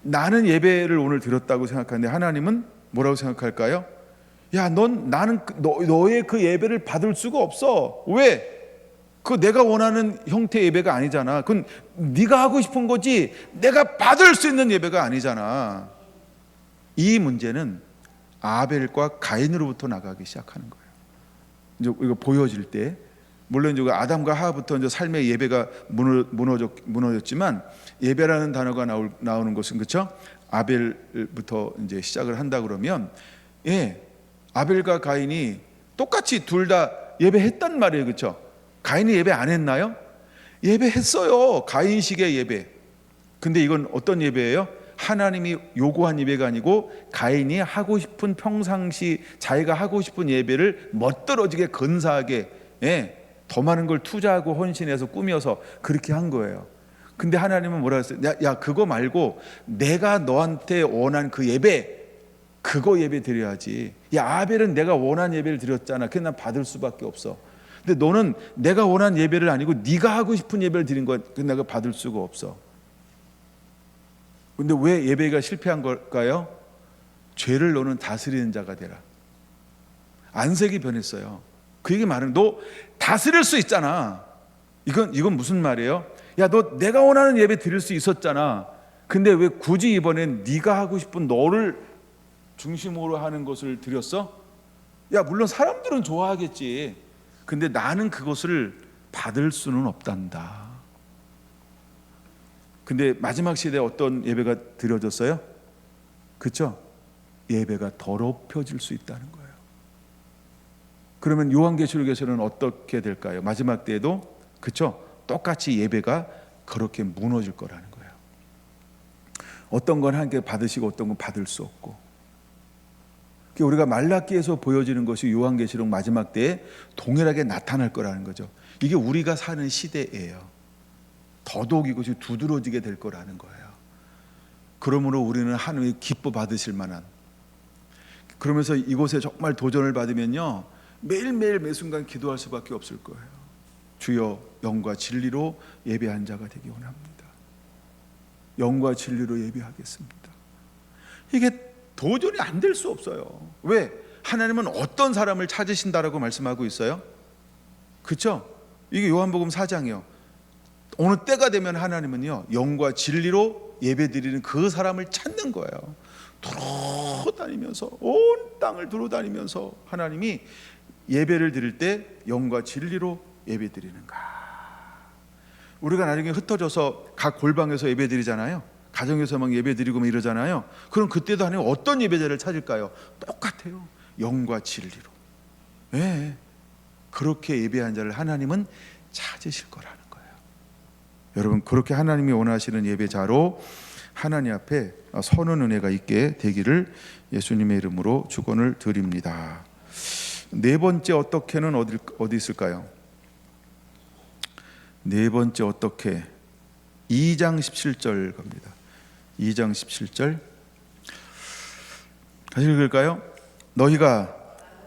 S1: 나는 예배를 오늘 드렸다고 생각하는데 하나님은 뭐라고 생각할까요? 야, 나는 너의 그 예배를 받을 수가 없어. 왜? 그 내가 원하는 형태의 예배가 아니잖아. 그건 네가 하고 싶은 거지 내가 받을 수 있는 예배가 아니잖아. 이 문제는 아벨과 가인으로부터 나가기 시작하는 거예요. 이제 이거 보여질 때, 물론 이제 아담과 하와부터 이제 삶의 예배가 무너졌지만, 예배라는 단어가 나오는 것은, 그렇죠? 아벨부터 이제 시작을 한다 그러면, 아벨과 가인이 똑같이 둘 다 예배했단 말이에요, 그렇죠? 가인이 예배 안 했나요? 예배했어요. 가인식의 예배. 근데 이건 어떤 예배예요? 하나님이 요구한 예배가 아니고 가인이 하고 싶은, 평상시 자기가 하고 싶은 예배를 멋들어지게 근사하게, 더 많은 걸 투자하고 헌신해서 꾸며서 그렇게 한 거예요. 근데 하나님은 뭐라 했어요? 야, 그거 말고 내가 너한테 원한 그 예배, 그거 예배 드려야지. 야, 아벨은 내가 원한 예배를 드렸잖아. 그래서 난 받을 수밖에 없어. 근데 너는 내가 원한 예배를 아니고 네가 하고 싶은 예배를 드린 거야. 그래서 내가 받을 수가 없어. 근데 왜 예배가 실패한 걸까요? 죄를 너는 다스리는 자가 되라. 안색이 변했어요. 그 얘기 말은 너 다스릴 수 있잖아. 이건 무슨 말이에요? 야, 너 내가 원하는 예배 드릴 수 있었잖아. 근데 왜 굳이 이번엔 네가 하고 싶은 너를 중심으로 하는 것을 드렸어? 야, 물론 사람들은 좋아하겠지. 근데 나는 그것을 받을 수는 없단다. 근데 마지막 시대에 어떤 예배가 드려졌어요? 그렇죠? 예배가 더럽혀질 수 있다는 거예요. 그러면 요한계시록에서는 어떻게 될까요? 마지막 때에도, 그렇죠? 똑같이 예배가 그렇게 무너질 거라는 거예요. 어떤 건 함께 받으시고 어떤 건 받을 수 없고. 우리가 말라기에서 보여지는 것이 요한계시록 마지막 때에 동일하게 나타날 거라는 거죠. 이게 우리가 사는 시대예요. 더더욱 이것이 두드러지게 될 거라는 거예요. 그러므로 우리는 하나님의 기뻐 받으실 만한, 그러면서 이곳에 정말 도전을 받으면요, 매일매일 매순간 기도할 수밖에 없을 거예요. 주여, 영과 진리로 예배한 자가 되기 원합니다. 영과 진리로 예배하겠습니다. 이게 도전이 안 될 수 없어요. 왜? 하나님은 어떤 사람을 찾으신다라고 말씀하고 있어요? 그렇죠? 이게 요한복음 4장이요. 어느 때가 되면 하나님은요, 영과 진리로 예배드리는 그 사람을 찾는 거예요. 돌아다니면서, 온 땅을 돌아다니면서 하나님이 예배를 드릴 때 영과 진리로 예배드리는가. 우리가 나중에 흩어져서 각 골방에서 예배드리잖아요. 가정에서 막 예배드리고 뭐 이러잖아요. 그럼 그때도 하나님 어떤 예배자를 찾을까요? 똑같아요. 영과 진리로. 그렇게 예배한 자를 하나님은 찾으실 거라는 거예요. 여러분, 그렇게 하나님이 원하시는 예배자로 하나님 앞에 서는 은혜가 있게 되기를 예수님의 이름으로 축원을 드립니다. 네 번째 어떻게는 어디 있을까요? 네 번째 어떻게, 2장 17절 갑니다. 2장 17절 다시 읽을까요? 너희가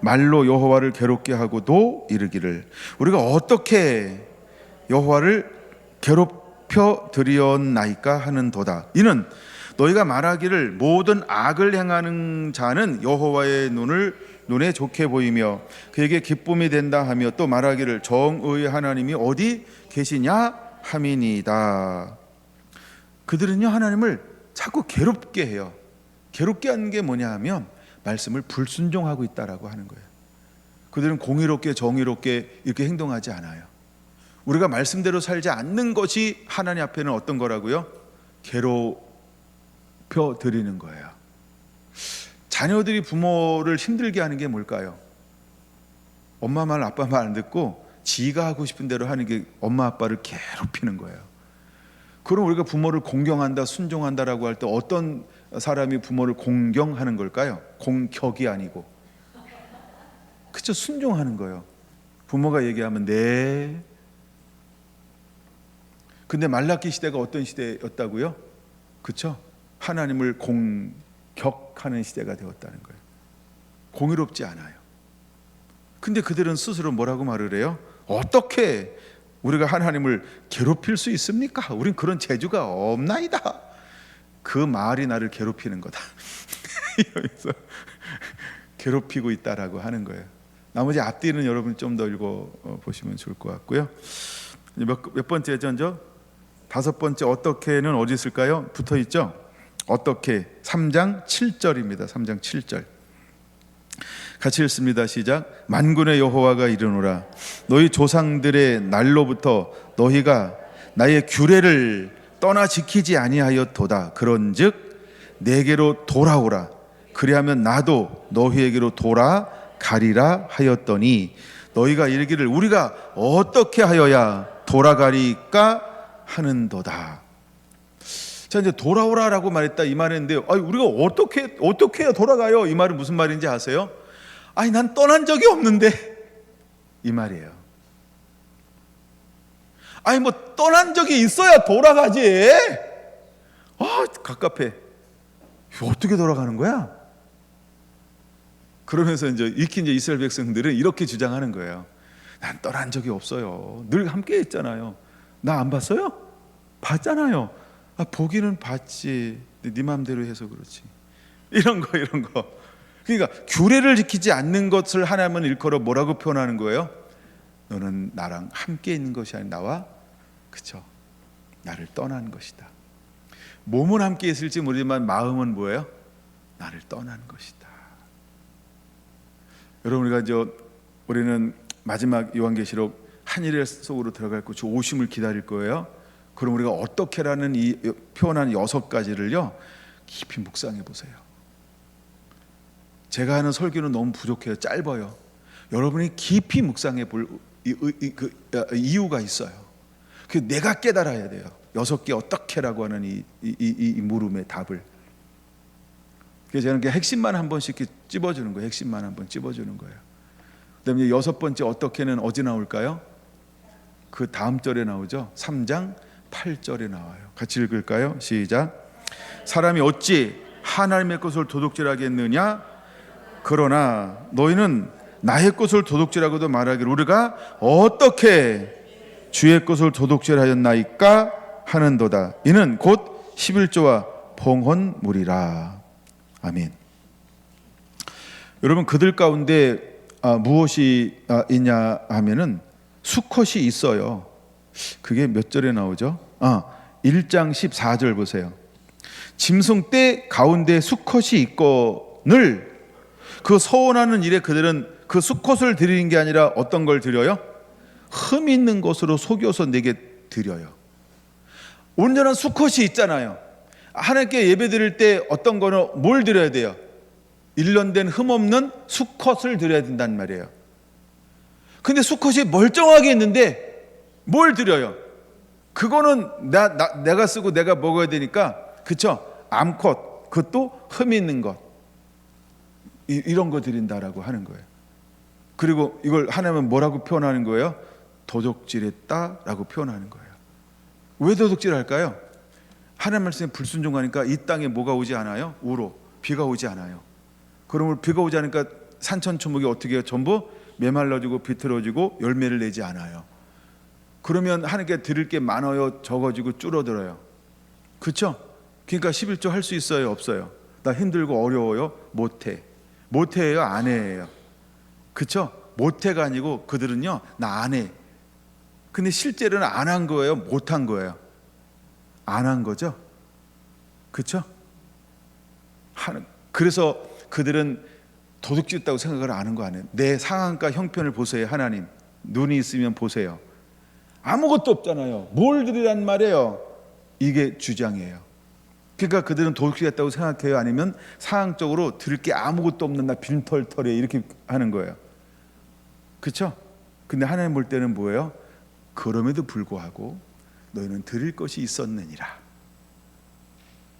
S1: 말로 여호와를 괴롭게 하고도 이르기를 우리가 어떻게 여호와를 괴롭혀 드리었나이까 하는도다. 이는 너희가 말하기를 모든 악을 행하는 자는 여호와의 눈에 좋게 보이며 그에게 기쁨이 된다 하며 또 말하기를 정의의 하나님이 어디 계시냐 함이니이다. 그들은요, 하나님을 자꾸 괴롭게 해요. 괴롭게 하는 게 뭐냐 하면 말씀을 불순종하고 있다라고 하는 거예요. 그들은 공의롭게 정의롭게 이렇게 행동하지 않아요. 우리가 말씀대로 살지 않는 것이 하나님 앞에는 어떤 거라고요? 괴롭혀 드리는 거예요. 자녀들이 부모를 힘들게 하는 게 뭘까요? 엄마 말 아빠 말 안 듣고 지가 하고 싶은 대로 하는 게 엄마 아빠를 괴롭히는 거예요. 그럼 우리가 부모를 공경한다, 순종한다라고 할 때 어떤 사람이 부모를 공경하는 걸까요? 공격이 아니고, 그쵸? 순종하는 거예요. 부모가 얘기하면 네. 근데 말라기 시대가 어떤 시대였다고요? 그쵸? 하나님을 공격하는 시대가 되었다는 거예요. 공의롭지 않아요. 근데 그들은 스스로 뭐라고 말을 해요? 어떻게 우리가 하나님을 괴롭힐 수 있습니까? 우린 그런 재주가 없나이다. 그 말이 나를 괴롭히는 거다. 이러면서 괴롭히고 있다라고 하는 거예요. 나머지 앞뒤는 여러분 좀 더 읽어보시면 좋을 것 같고요. 몇 번째죠? 다섯 번째 어떻게는 어디 있을까요? 붙어있죠? 어떻게 3장 7절입니다. 3장 7절 같이 읽습니다. 시작. 만군의 여호와가 이르노라 너희 조상들의 날로부터 너희가 나의 규례를 떠나 지키지 아니하였도다. 그런즉 내게로 돌아오라. 그리하면 나도 너희에게로 돌아가리라 하였더니 너희가 이르기를 우리가 어떻게 하여야 돌아가리까 하는도다. 자, 이제 돌아오라라고 말했다 이 말인데요. 아니, 우리가 어떻게 해야 돌아가요? 이 말은 무슨 말인지 아세요? 아니, 난 떠난 적이 없는데 이 말이에요. 아니, 뭐 떠난 적이 있어야 돌아가지. 갑갑해. 어떻게 돌아가는 거야? 그러면서 이제 이스라엘 백성들은 이렇게 주장하는 거예요. 난 떠난 적이 없어요. 늘 함께 했잖아요. 나 안 봤어요? 봤잖아요. 보기는 봤지. 네 마음대로 해서 그렇지. 이런 거. 그러니까 규례를 지키지 않는 것을 하나님은 일컬어 뭐라고 표현하는 거예요? 너는 나랑 함께 있는 것이 아니라 나와, 그쵸? 나를 떠난 것이다. 몸은 함께 있을지 모르지만 마음은 뭐예요? 나를 떠난 것이다. 여러분, 우리는 마지막 요한계시록 한일 속으로 들어갈 주 오심을 기다릴 거예요. 그럼 우리가 어떻게라는 이 표현한 6가지를요 깊이 묵상해 보세요. 제가 하는 설교는 너무 부족해요. 짧아요. 여러분이 깊이 묵상해 볼 이유가 있어요. 그 내가 깨달아야 돼요. 6개 어떻게라고 하는 이 물음의 답을. 그래서 저는 핵심만 한 번씩 찝어주는 거예요. 핵심만 한 번 찝어주는 거예요. 그다음에 6번째 어떻게는 어디 나올까요? 그 다음 절에 나오죠. 3장 8절에 나와요. 같이 읽을까요? 시작. 사람이 어찌 하나님의 것을 도둑질하겠느냐? 그러나 너희는 나의 것을 도둑질하고도 말하기를 우리가 어떻게 주의 것을 도둑질하였나이까 하는도다. 이는 곧 11조와 봉헌물이라. 아멘. 여러분, 그들 가운데 무엇이 있냐 하면은 수컷이 있어요. 그게 몇 절에 나오죠? 1장 14절 보세요. 짐승 떼 가운데 수컷이 있거늘 그 서원하는 일에 그들은 그 수컷을 드리는 게 아니라 어떤 걸 드려요? 흠 있는 것으로 속여서 내게 드려요. 온전한 수컷이 있잖아요. 하나님께 예배 드릴 때 어떤 거는 뭘 드려야 돼요? 일련된 흠 없는 수컷을 드려야 된단 말이에요. 근데 수컷이 멀쩡하게 있는데 뭘 드려요? 그거는 내가 쓰고 내가 먹어야 되니까, 그쵸? 암컷, 그것도 흠 있는 것, 이런 거 드린다라고 하는 거예요. 그리고 이걸 하나님은 뭐라고 표현하는 거예요? 도둑질했다라고 표현하는 거예요. 왜 도둑질할까요? 하나님 말씀에 불순종하니까 이 땅에 뭐가 오지 않아요? 우로, 비가 오지 않아요. 그러면 비가 오지 않으니까 산천초목이 어떻게 해요? 전부 메말라지고 비틀어지고 열매를 내지 않아요. 그러면 하나님께 드릴 게 많아요? 적어지고 줄어들어요? 그렇죠? 그러니까 11조 할 수 있어요? 없어요? 나 힘들고 어려워요? 못해요? 안 해요? 그렇죠? 못해가 아니고 그들은요, 나 안 해. 근데 실제로는 안 한 거예요? 못 한 거예요? 안 한 거죠? 그렇죠? 그래서 그들은 도둑질했다고 생각을 안 하는 거 아니에요. 내 상황과 형편을 보세요. 하나님 눈이 있으면 보세요. 아무것도 없잖아요. 뭘 드리란 말이에요. 이게 주장이에요. 그러니까 그들은 도둑질했다고 생각해요? 아니면 상황적으로 드릴 게 아무것도 없는 나 빈털털해 이렇게 하는 거예요. 그렇죠? 근데 하나님 볼 때는 뭐예요? 그럼에도 불구하고 너희는 드릴 것이 있었느니라.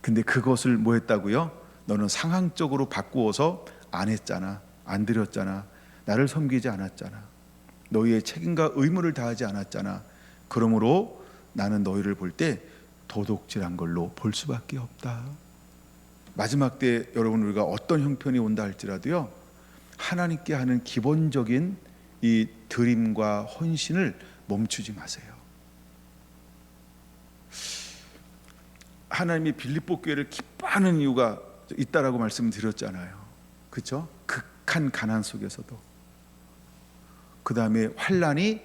S1: 근데 그것을 뭐 했다고요? 너는 상황적으로 바꾸어서 안 했잖아. 안 드렸잖아. 나를 섬기지 않았잖아. 너희의 책임과 의무를 다하지 않았잖아. 그러므로 나는 너희를 볼 때 도둑질한 걸로 볼 수밖에 없다. 마지막 때 여러분 우리가 어떤 형편이 온다 할지라도요, 하나님께 하는 기본적인 이 드림과 헌신을 멈추지 마세요. 하나님이 빌립보 교회를 기뻐하는 이유가 있다라고 말씀드렸잖아요. 그렇죠? 극한 가난 속에서도, 그 다음에 환난이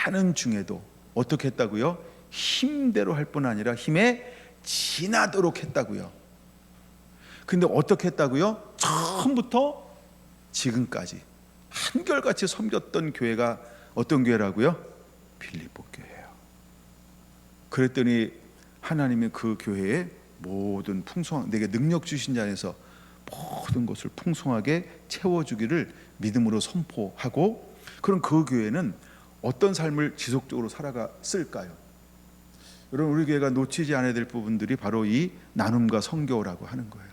S1: 많은 중에도 어떻게 했다고요? 힘대로 할 뿐 아니라 힘에 지나도록 했다고요. 근데 어떻게 했다고요? 처음부터 지금까지 한결같이 섬겼던 교회가 어떤 교회라고요? 빌립보 교회예요. 그랬더니 하나님이 그 교회에 모든 풍성한, 내게 능력 주신 자에서 모든 것을 풍성하게 채워주기를 믿음으로 선포하고, 그럼 그 교회는 어떤 삶을 지속적으로 살아갔을까요? 여러분 우리 교회가 놓치지 않아야 될 부분들이 바로 이 나눔과 선교라고 하는 거예요.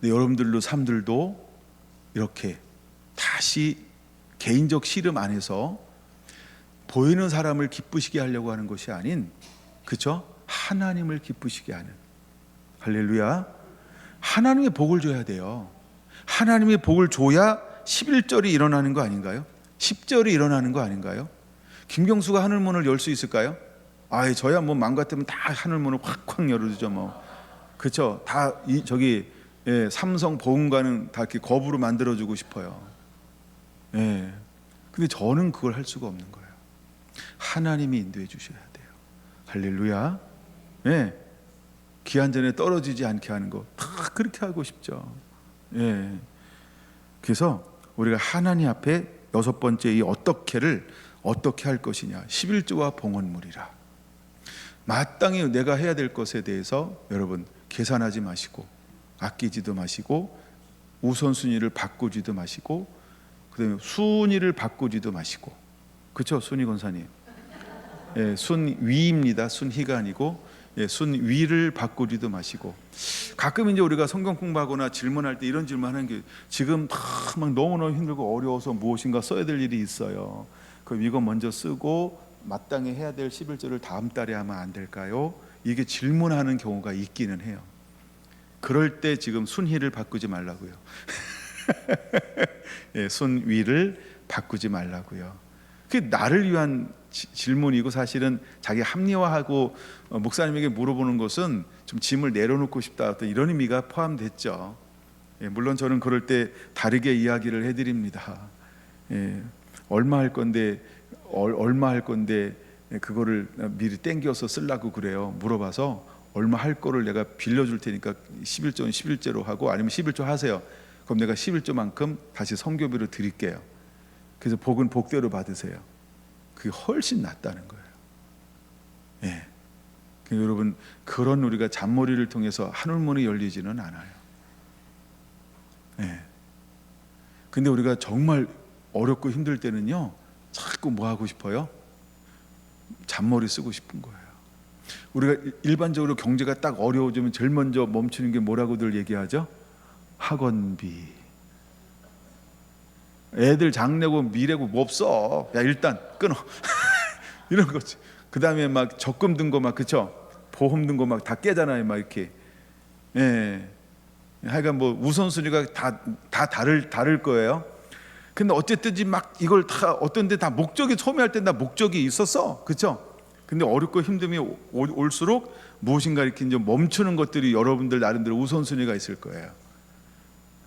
S1: 근데 여러분들도 삶들도 이렇게 다시 개인적 씨름 안에서 보이는 사람을 기쁘시게 하려고 하는 것이 아닌, 그렇죠? 하나님을 기쁘시게 하는, 할렐루야. 하나님의 복을 줘야 돼요. 하나님의 복을 줘야 11절이 일어나는 거 아닌가요? 10절이 일어나는 거 아닌가요? 김경수가 하늘문을 열 수 있을까요? 아, 저야 뭐 맘 같으면 다 하늘문을 확확 열어주죠 뭐. 그렇죠? 다 삼성 보험가는 다 이렇게 거부로 만들어주고 싶어요. 예. 근데 저는 그걸 할 수가 없는 거예요. 하나님이 인도해 주셔야 돼요. 할렐루야. 예. 기한 전에 떨어지지 않게 하는 거 다 그렇게 하고 싶죠. 예. 그래서 우리가 하나님 앞에 여섯 번째 이 어떻게를 어떻게 할 것이냐, 11조와 봉헌물이라. 마땅히 내가 해야 될 것에 대해서 여러분 계산하지 마시고, 아끼지도 마시고, 우선순위를 바꾸지도 마시고, 그다음에 순위를 바꾸지도 마시고. 그렇죠, 순위 권사님? 예, 순위입니다. 순희가 아니고, 예, 순위를 바꾸지도 마시고. 가끔 이제 우리가 성경 공부하거나 질문할 때 이런 질문하는 게, 지금 다 막 너무너무 힘들고 어려워서 무엇인가 써야 될 일이 있어요. 그럼 이거 먼저 쓰고 마땅히 해야 될 11조를 다음 달에 하면 안 될까요? 이게 질문하는 경우가 있기는 해요. 그럴 때 지금 순위를 바꾸지 말라고요. 예, 순위를 바꾸지 말라고요. 그게 나를 위한 질문이고, 사실은 자기 합리화하고 목사님에게 물어보는 것은 좀 짐을 내려놓고 싶다, 어떤 이런 의미가 포함됐죠. 예, 물론 저는 그럴 때 다르게 이야기를 해드립니다. 예, 얼마 할 건데 그거를 미리 땡겨서 쓰려고 그래요. 물어봐서 얼마 할 거를 내가 빌려줄 테니까 11조는 11조로 하고, 아니면 11조 하세요. 그럼 내가 11조만큼 다시 선교비로 드릴게요. 그래서 복은 복대로 받으세요. 그게 훨씬 낫다는 거예요. 예. 그러니까 여러분, 그런 우리가 잔머리를 통해서 하늘문이 열리지는 않아요. 예. 근데 우리가 정말 어렵고 힘들 때는요, 자꾸 뭐 하고 싶어요? 잔머리 쓰고 싶은 거예요. 우리가 일반적으로 경제가 딱 어려워지면 제일 먼저 멈추는 게 뭐라고들 얘기하죠? 학원비. 애들 장내고 미래고 뭐 없어. 야, 일단 끊어. 이런 거지. 그 다음에 막 적금 든 거 막, 그쵸? 보험 든 거 막 다 깨잖아요. 막 이렇게. 예. 하여간 뭐 우선순위가 다 다를 거예요. 근데 어쨌든지 막 이걸 다 어떤 데 다 목적이, 소비할 때 다 목적이 있었어. 그쵸? 근데 어렵고 힘듦이 올수록 무엇인가 이렇게 이제 멈추는 것들이 여러분들 나름대로 우선순위가 있을 거예요.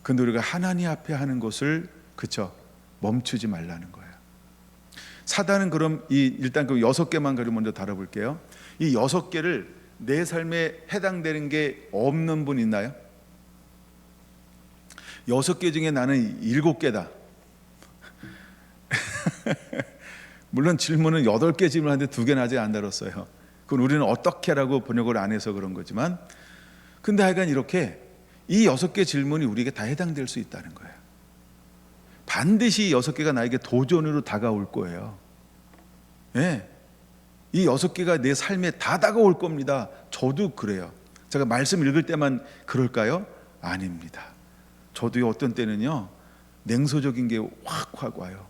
S1: 근데 우리가 하나님 앞에 하는 것을, 그쵸? 멈추지 말라는 거예요. 사단은 그럼 일단 그 6개만 가지고 먼저 다뤄볼게요. 이 6개를 내 삶에 해당되는 게 없는 분 있나요? 6개 중에 나는 7개다. 물론 질문은 8개 질문하는데 2개는 아직 안 다뤘어요. 그건 우리는 어떻게라고 번역을 안 해서 그런 거지만, 근데 하여간 이렇게 이 6개 질문이 우리에게 다 해당될 수 있다는 거예요. 반드시 6개가 나에게 도전으로 다가올 거예요. 예. 이 6개가 내 삶에 다 다가올 겁니다. 저도 그래요. 제가 말씀 읽을 때만 그럴까요? 아닙니다. 저도 어떤 때는요, 냉소적인 게 확 와요.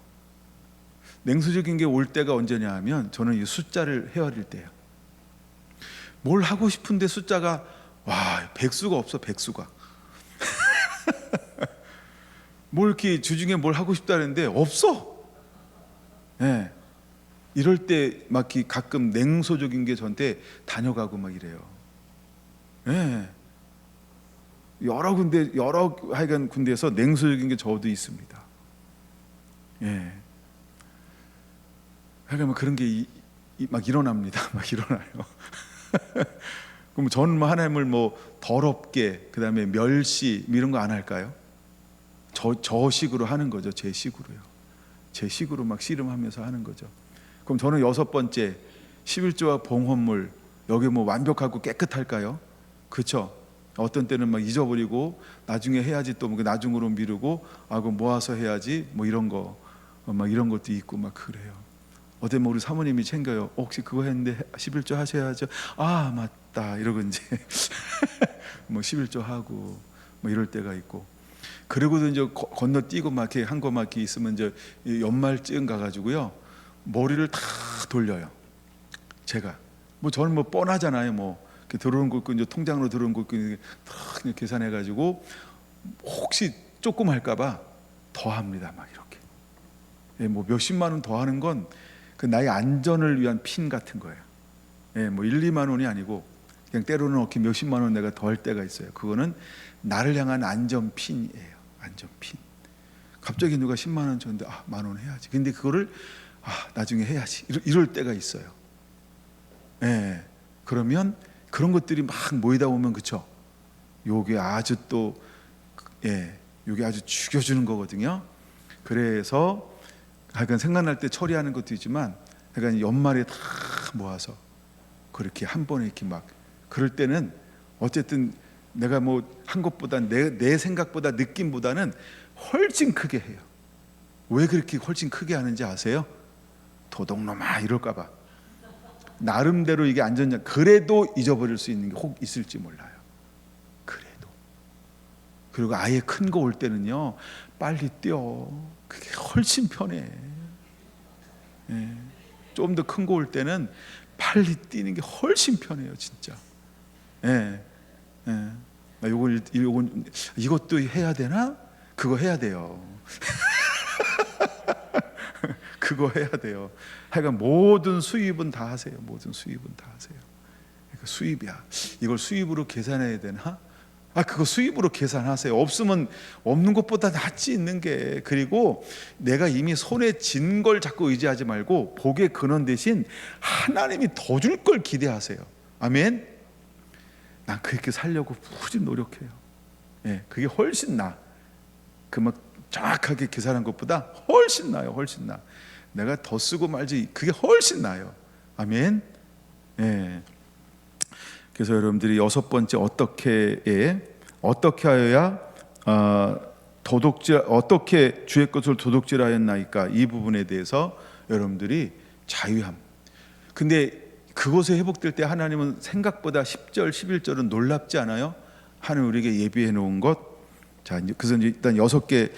S1: 냉소적인 게 올 때가 언제냐 하면, 저는 이 숫자를 헤아릴 때예요. 뭘 하고 싶은데 숫자가 백수가 없어. 백수가 뭘 이렇게 주중에 뭘 하고 싶다는데 없어. 예. 이럴 때 막 가끔 냉소적인 게 저한테 다녀가고 막 이래요. 예. 여러 하여간 군데에서 냉소적인 게 저도 있습니다. 예. 하여간 뭐 그런 게 막 일어납니다. 막 일어나요. 그럼 저는 뭐 하나님을 뭐 더럽게, 그 다음에 멸시 이런 거 안 할까요? 저 식으로 하는 거죠. 제 식으로요. 제 식으로 막 씨름하면서 하는 거죠. 그럼 저는 6번째 11조와 봉헌물, 여기 뭐 완벽하고 깨끗할까요? 그렇죠. 어떤 때는 막 잊어버리고 나중에 해야지, 또 나중으로 미루고, 그거 모아서 해야지, 뭐 이런 거, 막 이런 것도 있고 막 그래요. 어제 뭐 우리 사모님이 챙겨요. 혹시 그거 했는데 11조 하셔야죠. 맞다 이러고 이제 뭐 11조 하고 뭐 이럴 때가 있고, 그리고도 이제 건너뛰고 막 이렇게 한 거 막 이렇게 있으면 이제 연말쯤 가가지고요, 머리를 다 돌려요. 제가 뭐 저는 뭐 뻔하잖아요. 뭐 이렇게 들어온 거 있고, 이제 통장으로 들어온 거 있고, 다 계산해가지고 혹시 조금 할까봐 더 합니다. 막 이렇게. 예, 뭐 몇십만 원 더 하는 건 그 나의 안전을 위한 핀 같은 거예요. 예, 뭐 1, 2만 원이 아니고 그냥 때로는 이렇게 몇십만 원 내가 더 할 때가 있어요. 그거는 나를 향한 안전 핀이에요. 안전 핀. 갑자기 누가 10만 원 줬는데 10,000원 해야지. 근데 그거를 나중에 해야지. 이럴 때가 있어요. 예. 그러면 그런 것들이 막 모이다 보면, 그쵸? 요게 아주 또, 요게 아주 죽여주는 거거든요. 그래서 하여간 생각날 때 처리하는 것도 있지만, 하여간 연말에 다 모아서 그렇게 한 번에 이렇게 막, 그럴 때는 어쨌든 내가 뭐 한 것보다 내 생각보다 느낌보다는 훨씬 크게 해요. 왜 그렇게 훨씬 크게 하는지 아세요? 도둑놈아 이럴까봐. 나름대로 이게 안전장, 그래도 잊어버릴 수 있는 게 혹 있을지 몰라요. 그래도. 그리고 아예 큰 거 올 때는요, 빨리 뛰어. 그게 훨씬 편해. 좀 더 큰 거 올 때는 빨리 뛰는 게 훨씬 편해요, 진짜. 이것도 해야 되나? 그거 해야 돼요. 그거 해야 돼요. 하여간 모든 수입은 다 하세요. 모든 수입은 다 하세요. 그러니까 수입이야. 이걸 수입으로 계산해야 되나? 그거 수입으로 계산하세요. 없으면 없는 것보다 낫지 있는 게. 그리고 내가 이미 손에 쥔 걸 자꾸 의지하지 말고 복의 근원 대신 하나님이 더 줄 걸 기대하세요. 아멘. 난 그렇게 살려고 굳이 노력해요. 그게 훨씬 나. 그 막 정확하게 계산한 것보다 훨씬 나요. 훨씬 나. 내가 더 쓰고 말지, 그게 훨씬 나요. 아멘. 그래서 여러분들이 6번째 어떻게 하여야 어떻게 주의 것을 도둑질하였나이까, 이 부분에 대해서 여러분들이 자유함. 근데 그것에 회복될 때 하나님은 생각보다 10절 11절은 놀랍지 않아요? 하나님 우리에게 예비해 놓은 것. 자, 그래서 일단 6개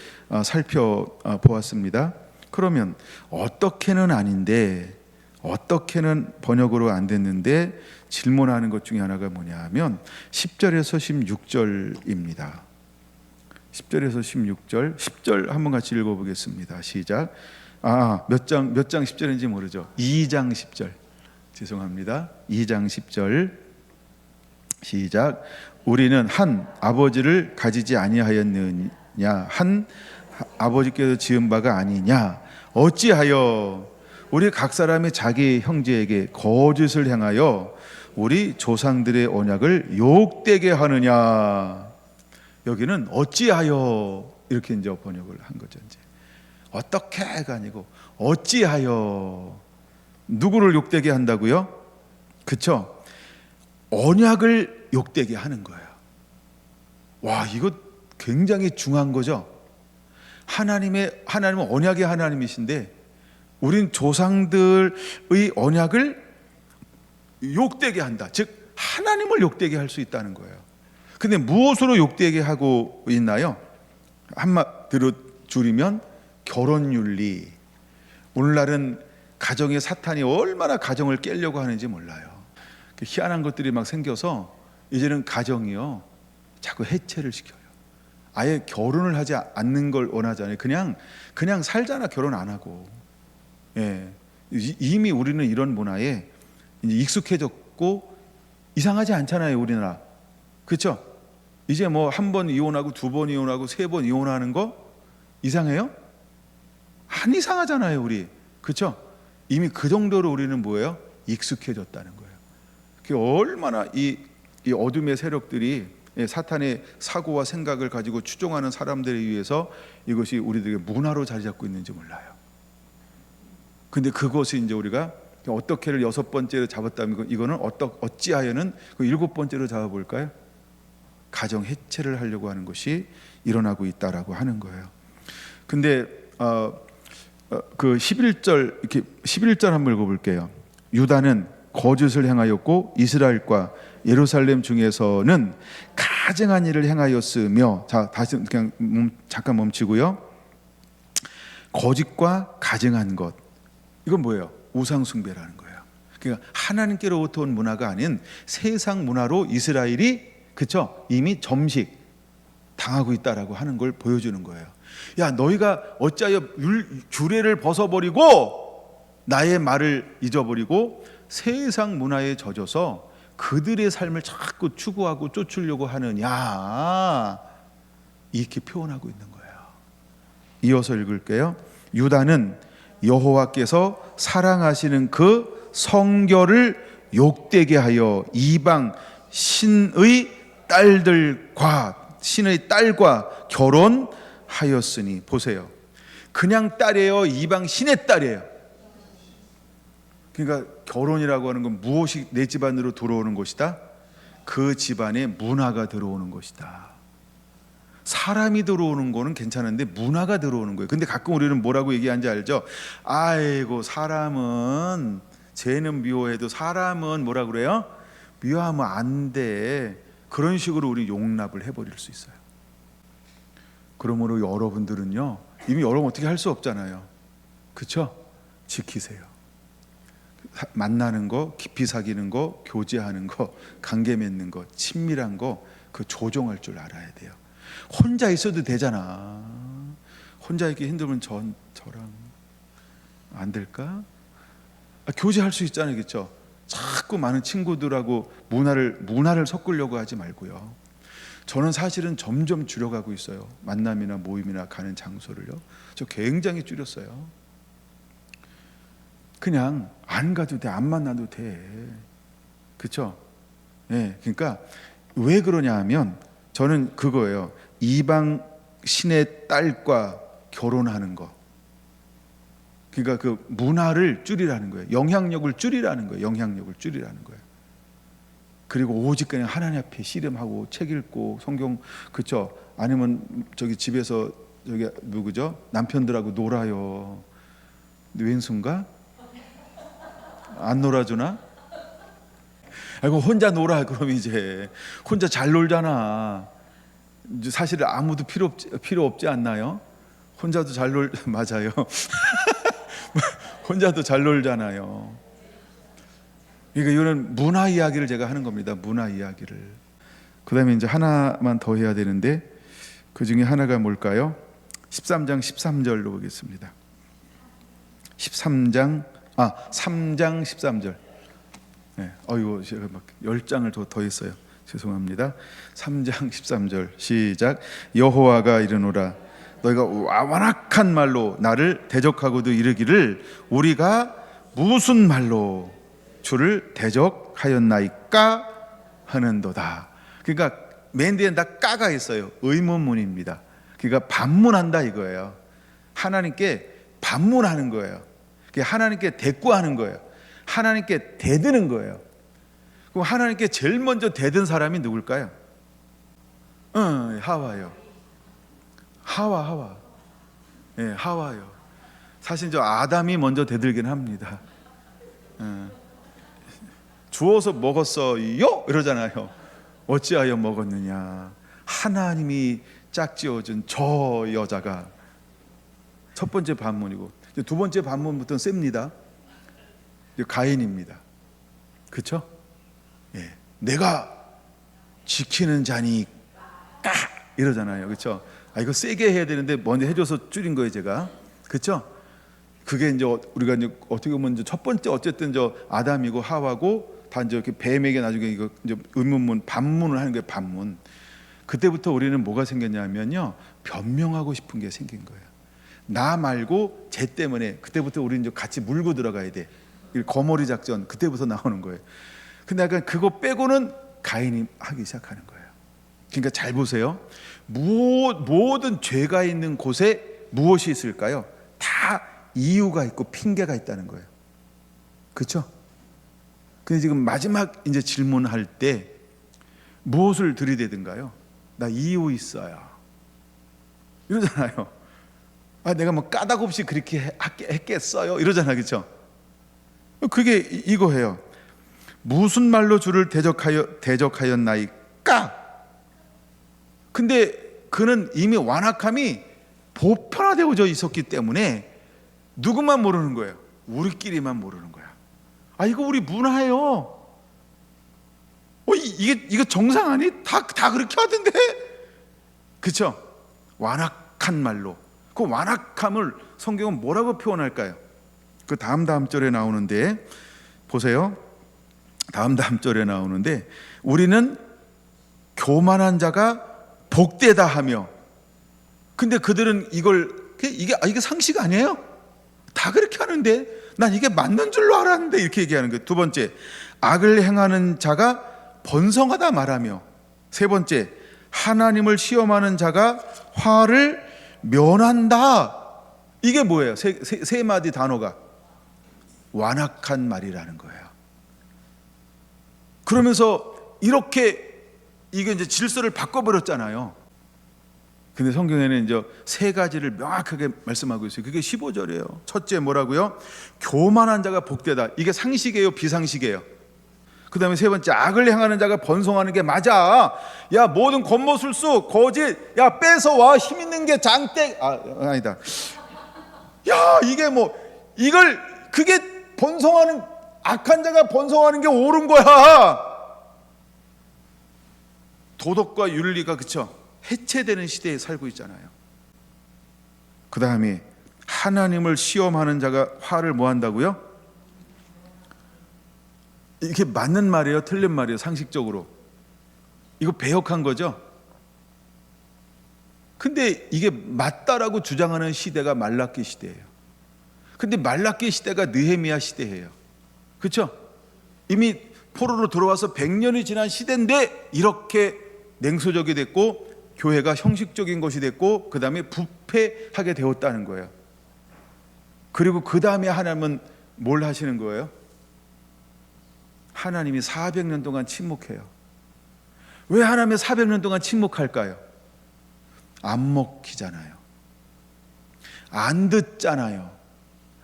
S1: 살펴보았습니다. 그러면 어떻게는 아닌데, 어떻게는 번역으로 안 됐는데 질문하는 것 중에 하나가 뭐냐 하면 10절에서 16절입니다. 10절에서 16절, 10절 한번 같이 읽어보겠습니다. 시작. 몇 장 10절인지 모르죠. 2장 10절. 죄송합니다. 2장 10절. 시작. 우리는 한 아버지를 가지지 아니하였느냐? 한 아버지께서 지은 바가 아니냐? 어찌하여 우리 각 사람이 자기 형제에게 거짓을 행하여 우리 조상들의 언약을 욕되게 하느냐? 여기는 어찌하여 이렇게 이제 번역을 한 거죠. 이제 어떻게가 아니고 어찌하여 누구를 욕되게 한다고요? 그쵸? 언약을 욕되게 하는 거예요. 와, 이거 굉장히 중요한 거죠. 하나님은 언약의 하나님이신데 우린 조상들의 언약을 욕되게 한다. 즉 하나님을 욕되게 할 수 있다는 거예요. 근데 무엇으로 욕되게 하고 있나요? 한마디로 줄이면 결혼윤리. 오늘날은 가정에 사탄이 얼마나 가정을 깨려고 하는지 몰라요. 희한한 것들이 막 생겨서 이제는 가정이요 자꾸 해체를 시켜요. 아예 결혼을 하지 않는 걸 원하잖아요. 그냥 살잖아, 결혼 안 하고. 예, 이미 우리는 이런 문화에 이제 익숙해졌고 이상하지 않잖아요, 우리나라. 그렇죠? 이제 뭐 한 번 이혼하고 두 번 이혼하고 세 번 이혼하는 거 이상해요? 안 이상하잖아요, 우리. 그렇죠? 이미 그 정도로 우리는 뭐예요? 익숙해졌다는 거예요. 그 얼마나 이 어둠의 세력들이 사탄의 사고와 생각을 가지고 추종하는 사람들에 의해서 이것이 우리들의 문화로 자리 잡고 있는지 몰라요. 근데 그것이 이제 우리가 어떻게를 여섯 번째로 잡았다면 이거는 어찌하여는 그 일곱 번째로 잡아볼까요? 가정 해체를 하려고 하는 것이 일어나고 있다라고 하는 거예요. 근데 그 11절 이렇게 11절 한번 읽어볼게요. 유다는 거짓을 행하였고 이스라엘과 예루살렘 중에서는 가증한 일을 행하였으며, 자 다시 그냥 잠깐 멈추고요. 거짓과 가증한 것, 이건 뭐예요? 우상 숭배라는 거예요. 그러니까 하나님께로부터 온 문화가 아닌 세상 문화로 이스라엘이 그쵸? 이미 점식 당하고 있다라고 하는 걸 보여주는 거예요. 야, 너희가 어찌하여 규례를 벗어버리고 나의 말을 잊어버리고 세상 문화에 젖어서 그들의 삶을 자꾸 추구하고 쫓으려고 하느냐, 이렇게 표현하고 있는 거예요. 이어서 읽을게요. 유다는 여호와께서 사랑하시는 그 성결을 욕되게 하여 이방 신의 딸과 결혼하였으니. 보세요, 그냥 딸이에요, 이방 신의 딸이에요. 그러니까 결혼이라고 하는 건 무엇이 내 집안으로 들어오는 것이다? 그 집안에 문화가 들어오는 것이다. 사람이 들어오는 거는 괜찮은데 문화가 들어오는 거예요. 근데 가끔 우리는 뭐라고 얘기하는지 알죠? 아이고, 사람은, 죄는 미워해도 사람은 뭐라 그래요? 미워하면 안 돼. 그런 식으로 우리 용납을 해버릴 수 있어요. 그러므로 여러분들은요, 이미 여러분 어떻게 할 수 없잖아요. 그렇죠? 지키세요. 만나는 거, 깊이 사귀는 거, 교제하는 거, 관계 맺는 거, 친밀한 거, 그 조정할 줄 알아야 돼요. 혼자 있어도 되잖아. 혼자 있기 힘들면 저랑 안 될까? 교제할 수 있잖아요, 그렇죠? 자꾸 많은 친구들하고 문화를 섞으려고 하지 말고요. 저는 사실은 점점 줄여가고 있어요. 만남이나 모임이나 가는 장소를요. 저 굉장히 줄였어요. 그냥 안 가도 돼, 안 만나도 돼. 그렇죠? 예, 그러니까 왜 그러냐 하면 저는 그거예요. 이방 신의 딸과 결혼하는 거. 그러니까 그 문화를 줄이라는 거예요. 영향력을 줄이라는 거예요. 영향력을 줄이라는 거예요. 그리고 오직 그냥 하나님 앞에 씨름하고 책 읽고 성경, 그렇죠? 아니면 저기 집에서 저기 누구죠? 남편들하고 놀아요. 왼손가? 안 놀아주나? 아이고, 혼자 놀아. 그럼 이제 혼자 잘 놀잖아. 사실 아무도 필요 없지 않나요? 혼자도 잘 맞아요. 혼자도 잘 놀잖아요. 그러니까 이런 문화 이야기를 제가 하는 겁니다. 문화 이야기를. 그다음에 이제 하나만 더 해야 되는데, 그 중에 하나가 뭘까요? 13장 13절로 보겠습니다. 3장 13절. 네, 어이구, 제가 막 10장을 더 했어요. 죄송합니다. 3장 13절 시작. 여호와가 이르노라, 너희가 완악한 말로 나를 대적하고도 이르기를 우리가 무슨 말로 주를 대적하였나이까 하는도다. 그러니까 맨 뒤에 다 까가 있어요. 의문문입니다. 그러니까 반문한다 이거예요. 하나님께 반문하는 거예요. 하나님께 대꾸하는 거예요. 하나님께 대드는 거예요. 그럼 하나님께 제일 먼저 대든 사람이 누굴까요? 하와요. 하와. 예, 하와요. 사실 저 아담이 먼저 대들긴 합니다. 주워서 먹었어요 이러잖아요. 어찌하여 먹었느냐. 하나님이 짝지어준 저 여자가. 첫 번째 반문이고, 두 번째 반문부터는 셉니다. 가인입니다. 그렇죠? 예, 내가 지키는 자니까 이러잖아요. 그렇죠? 이거 세게 해야 되는데 먼저 해줘서 줄인 거예요, 제가. 그렇죠? 그게 이제 우리가 이제 어떻게 보면 이제 첫 번째 어쨌든 저 아담이고 하와고 다 이제 이렇게 뱀에게 나중에 이거 이제 의문문 반문을 하는 거예요. 반문. 그때부터 우리는 뭐가 생겼냐면요, 변명하고 싶은 게 생긴 거예요. 나 말고 쟤 때문에. 그때부터 우리 이제 같이 물고 들어가야 돼. 거머리 작전 그때부터 나오는 거예요. 근데 약간 그거 빼고는 가인이 하기 시작하는 거예요. 그러니까 잘 보세요. 모든 죄가 있는 곳에 무엇이 있을까요? 다 이유가 있고 핑계가 있다는 거예요. 그렇죠? 근데 지금 마지막 이제 질문할 때 무엇을 들이대든가요? 나 이유 있어요. 이러잖아요. 내가 뭐 까닭 없이 그렇게 했겠어요. 이러잖아요. 그렇죠? 그게 이거예요. 무슨 말로 주를 대적하였나이까? 근데 그는 이미 완악함이 보편화되어져 있었기 때문에 누구만 모르는 거예요? 우리끼리만 모르는 거야. 이거 우리 문화예요. 이게 정상 아니? 다 그렇게 하던데? 그쵸? 완악한 말로. 그 완악함을 성경은 뭐라고 표현할까요? 그 다음 절에 나오는데 보세요. 다음 절에 나오는데 우리는 교만한 자가 복되다 하며, 근데 그들은 이게 상식 아니에요? 다 그렇게 하는데 난 이게 맞는 줄로 알았는데 이렇게 얘기하는 거예요. 두 번째, 악을 행하는 자가 번성하다 말하며, 세 번째, 하나님을 시험하는 자가 화를 면한다. 이게 뭐예요? 세 마디 단어가 완악한 말이라는 거예요. 그러면서 이렇게 이게 이제 질서를 바꿔버렸잖아요. 근데 성경에는 이제 세 가지를 명확하게 말씀하고 있어요. 그게 15절이에요. 첫째 뭐라고요? 교만한 자가 복되다. 이게 상식이에요, 비상식이에요? 그 다음에 세 번째, 악을 행하는 자가 번성하는 게 맞아. 야, 모든 겉모술수, 거짓, 야, 뺏어와. 힘 있는 게 장땡. 아니다. 야, 이게 그게 번성하는, 악한 자가 번성하는 게 옳은 거야. 도덕과 윤리가, 그쵸? 해체되는 시대에 살고 있잖아요. 그 다음에 하나님을 시험하는 자가 화를 뭐 한다고요? 이게 맞는 말이에요, 틀린 말이에요? 상식적으로 이거 배역한 거죠. 근데 이게 맞다라고 주장하는 시대가 말라기 시대예요. 근데 말라기 시대가 느헤미야 시대예요. 그렇죠? 이미 포로로 들어와서 100년이 지난 시대인데 이렇게 냉소적이 됐고 교회가 형식적인 것이 됐고 그 다음에 부패하게 되었다는 거예요. 그리고 그 다음에 하나님은 뭘 하시는 거예요? 하나님이 400년 동안 침묵해요. 왜 하나님이 400년 동안 침묵할까요? 안 먹히잖아요. 안 듣잖아요.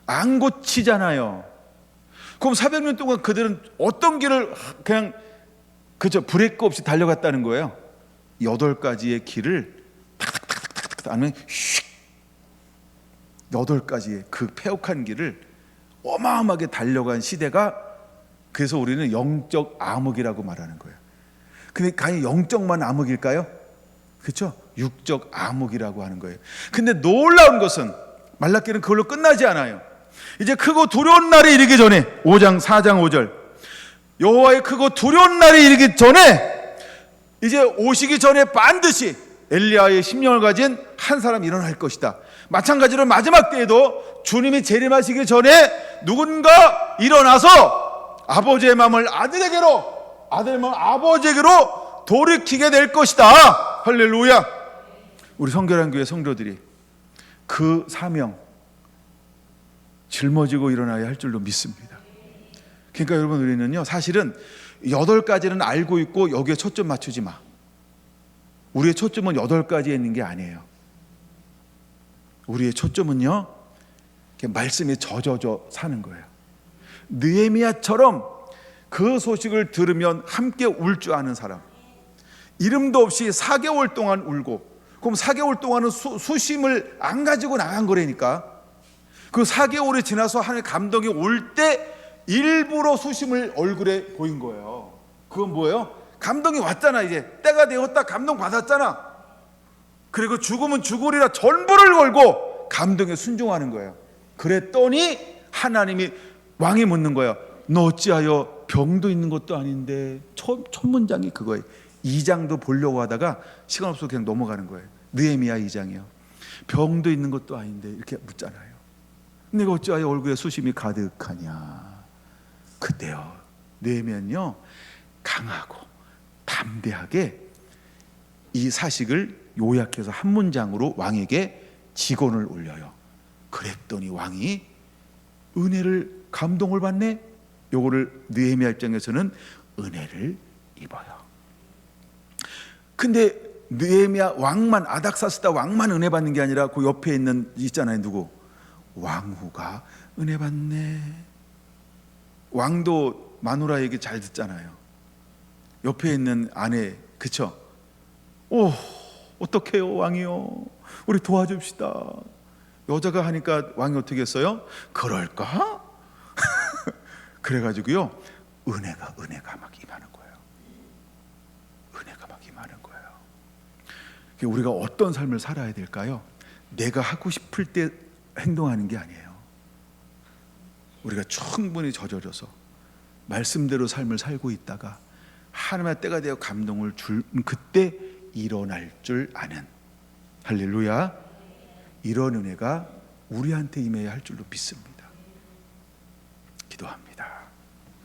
S1: 안 고치잖아요. 그럼 400년 동안 그들은 어떤 길을 그냥 그저 브레이크 없이 달려갔다는 거예요. 8가지의 길을 탁탁탁탁 아니면 휙 8가지의 그 폐역한 길을 어마어마하게 달려간 시대가, 그래서 우리는 영적 암흑이라고 말하는 거예요. 근데 과연 영적만 암흑일까요? 그렇죠? 육적 암흑이라고 하는 거예요. 근데 놀라운 것은 말라기는 그걸로 끝나지 않아요. 이제 크고 두려운 날이 이르기 전에 4장 5절 여호와의 크고 두려운 날이 이르기 전에 이제 오시기 전에 반드시 엘리야의 심령을 가진 한 사람이 일어날 것이다. 마찬가지로 마지막 때에도 주님이 재림하시기 전에 누군가 일어나서 아버지의 마음을 아들에게로, 아들의 마음을 아버지에게로 돌이키게 될 것이다. 할렐루야. 우리 성결한 교회 성도들이 그 사명 짊어지고 일어나야 할 줄로 믿습니다. 그러니까 여러분, 우리는요 사실은 8가지는 알고 있고 여기에 초점 맞추지 마. 우리의 초점은 8가지에 있는 게 아니에요. 우리의 초점은요 말씀에 젖어져 사는 거예요. 느헤미야처럼 그 소식을 들으면 함께 울 줄 아는 사람, 이름도 없이 4개월 동안 울고, 그럼 4개월 동안은 수심을 안 가지고 나간 거라니까. 그 4개월이 지나서 하나님의 감동이 올 때 일부러 수심을 얼굴에 보인 거예요. 그건 뭐예요? 감동이 왔잖아. 이제 때가 되었다. 감동 받았잖아. 그리고 죽으면 죽으리라 전부를 걸고 감동에 순종하는 거예요. 그랬더니 하나님이, 왕이 묻는 거예요. 너 어찌하여 병도 있는 것도 아닌데. 첫 문장이 그거예요. 2장도 보려고 하다가 시간 없어서 그냥 넘어가는 거예요. 느헤미야 2장이요. 병도 있는 것도 아닌데 이렇게 묻잖아요. 내가 어찌하여 얼굴에 수심이 가득하냐. 그때요 느헤미야는요 강하고 담대하게 이 사식을 요약해서 한 문장으로 왕에게 직언을 올려요. 그랬더니 왕이 은혜를, 감동을 받네. 요거를 느헤미야 입장에서는 은혜를 입어요. 근데 느헤미야 왕만, 아닥사스다 왕만 은혜 받는 게 아니라 그 옆에 있잖아요. 누구? 왕후가 은혜 받네. 왕도 마누라 얘기 잘 듣잖아요. 옆에 있는 아내, 그쵸? 오, 어떡해요 왕이요, 우리 도와줍시다. 여자가 하니까 왕이 어떻게 했어요? 그럴까? 그래가지고요 은혜가 막 임하는 거예요. 은혜가 막 임하는 거예요. 우리가 어떤 삶을 살아야 될까요? 내가 하고 싶을 때 행동하는 게 아니에요. 우리가 충분히 젖어져서 말씀대로 삶을 살고 있다가 하나님의 때가 되어 감동을 줄 그때 일어날 줄 아는, 할렐루야, 이런 은혜가 우리한테 임해야 할 줄로 믿습니다. 기도합니다.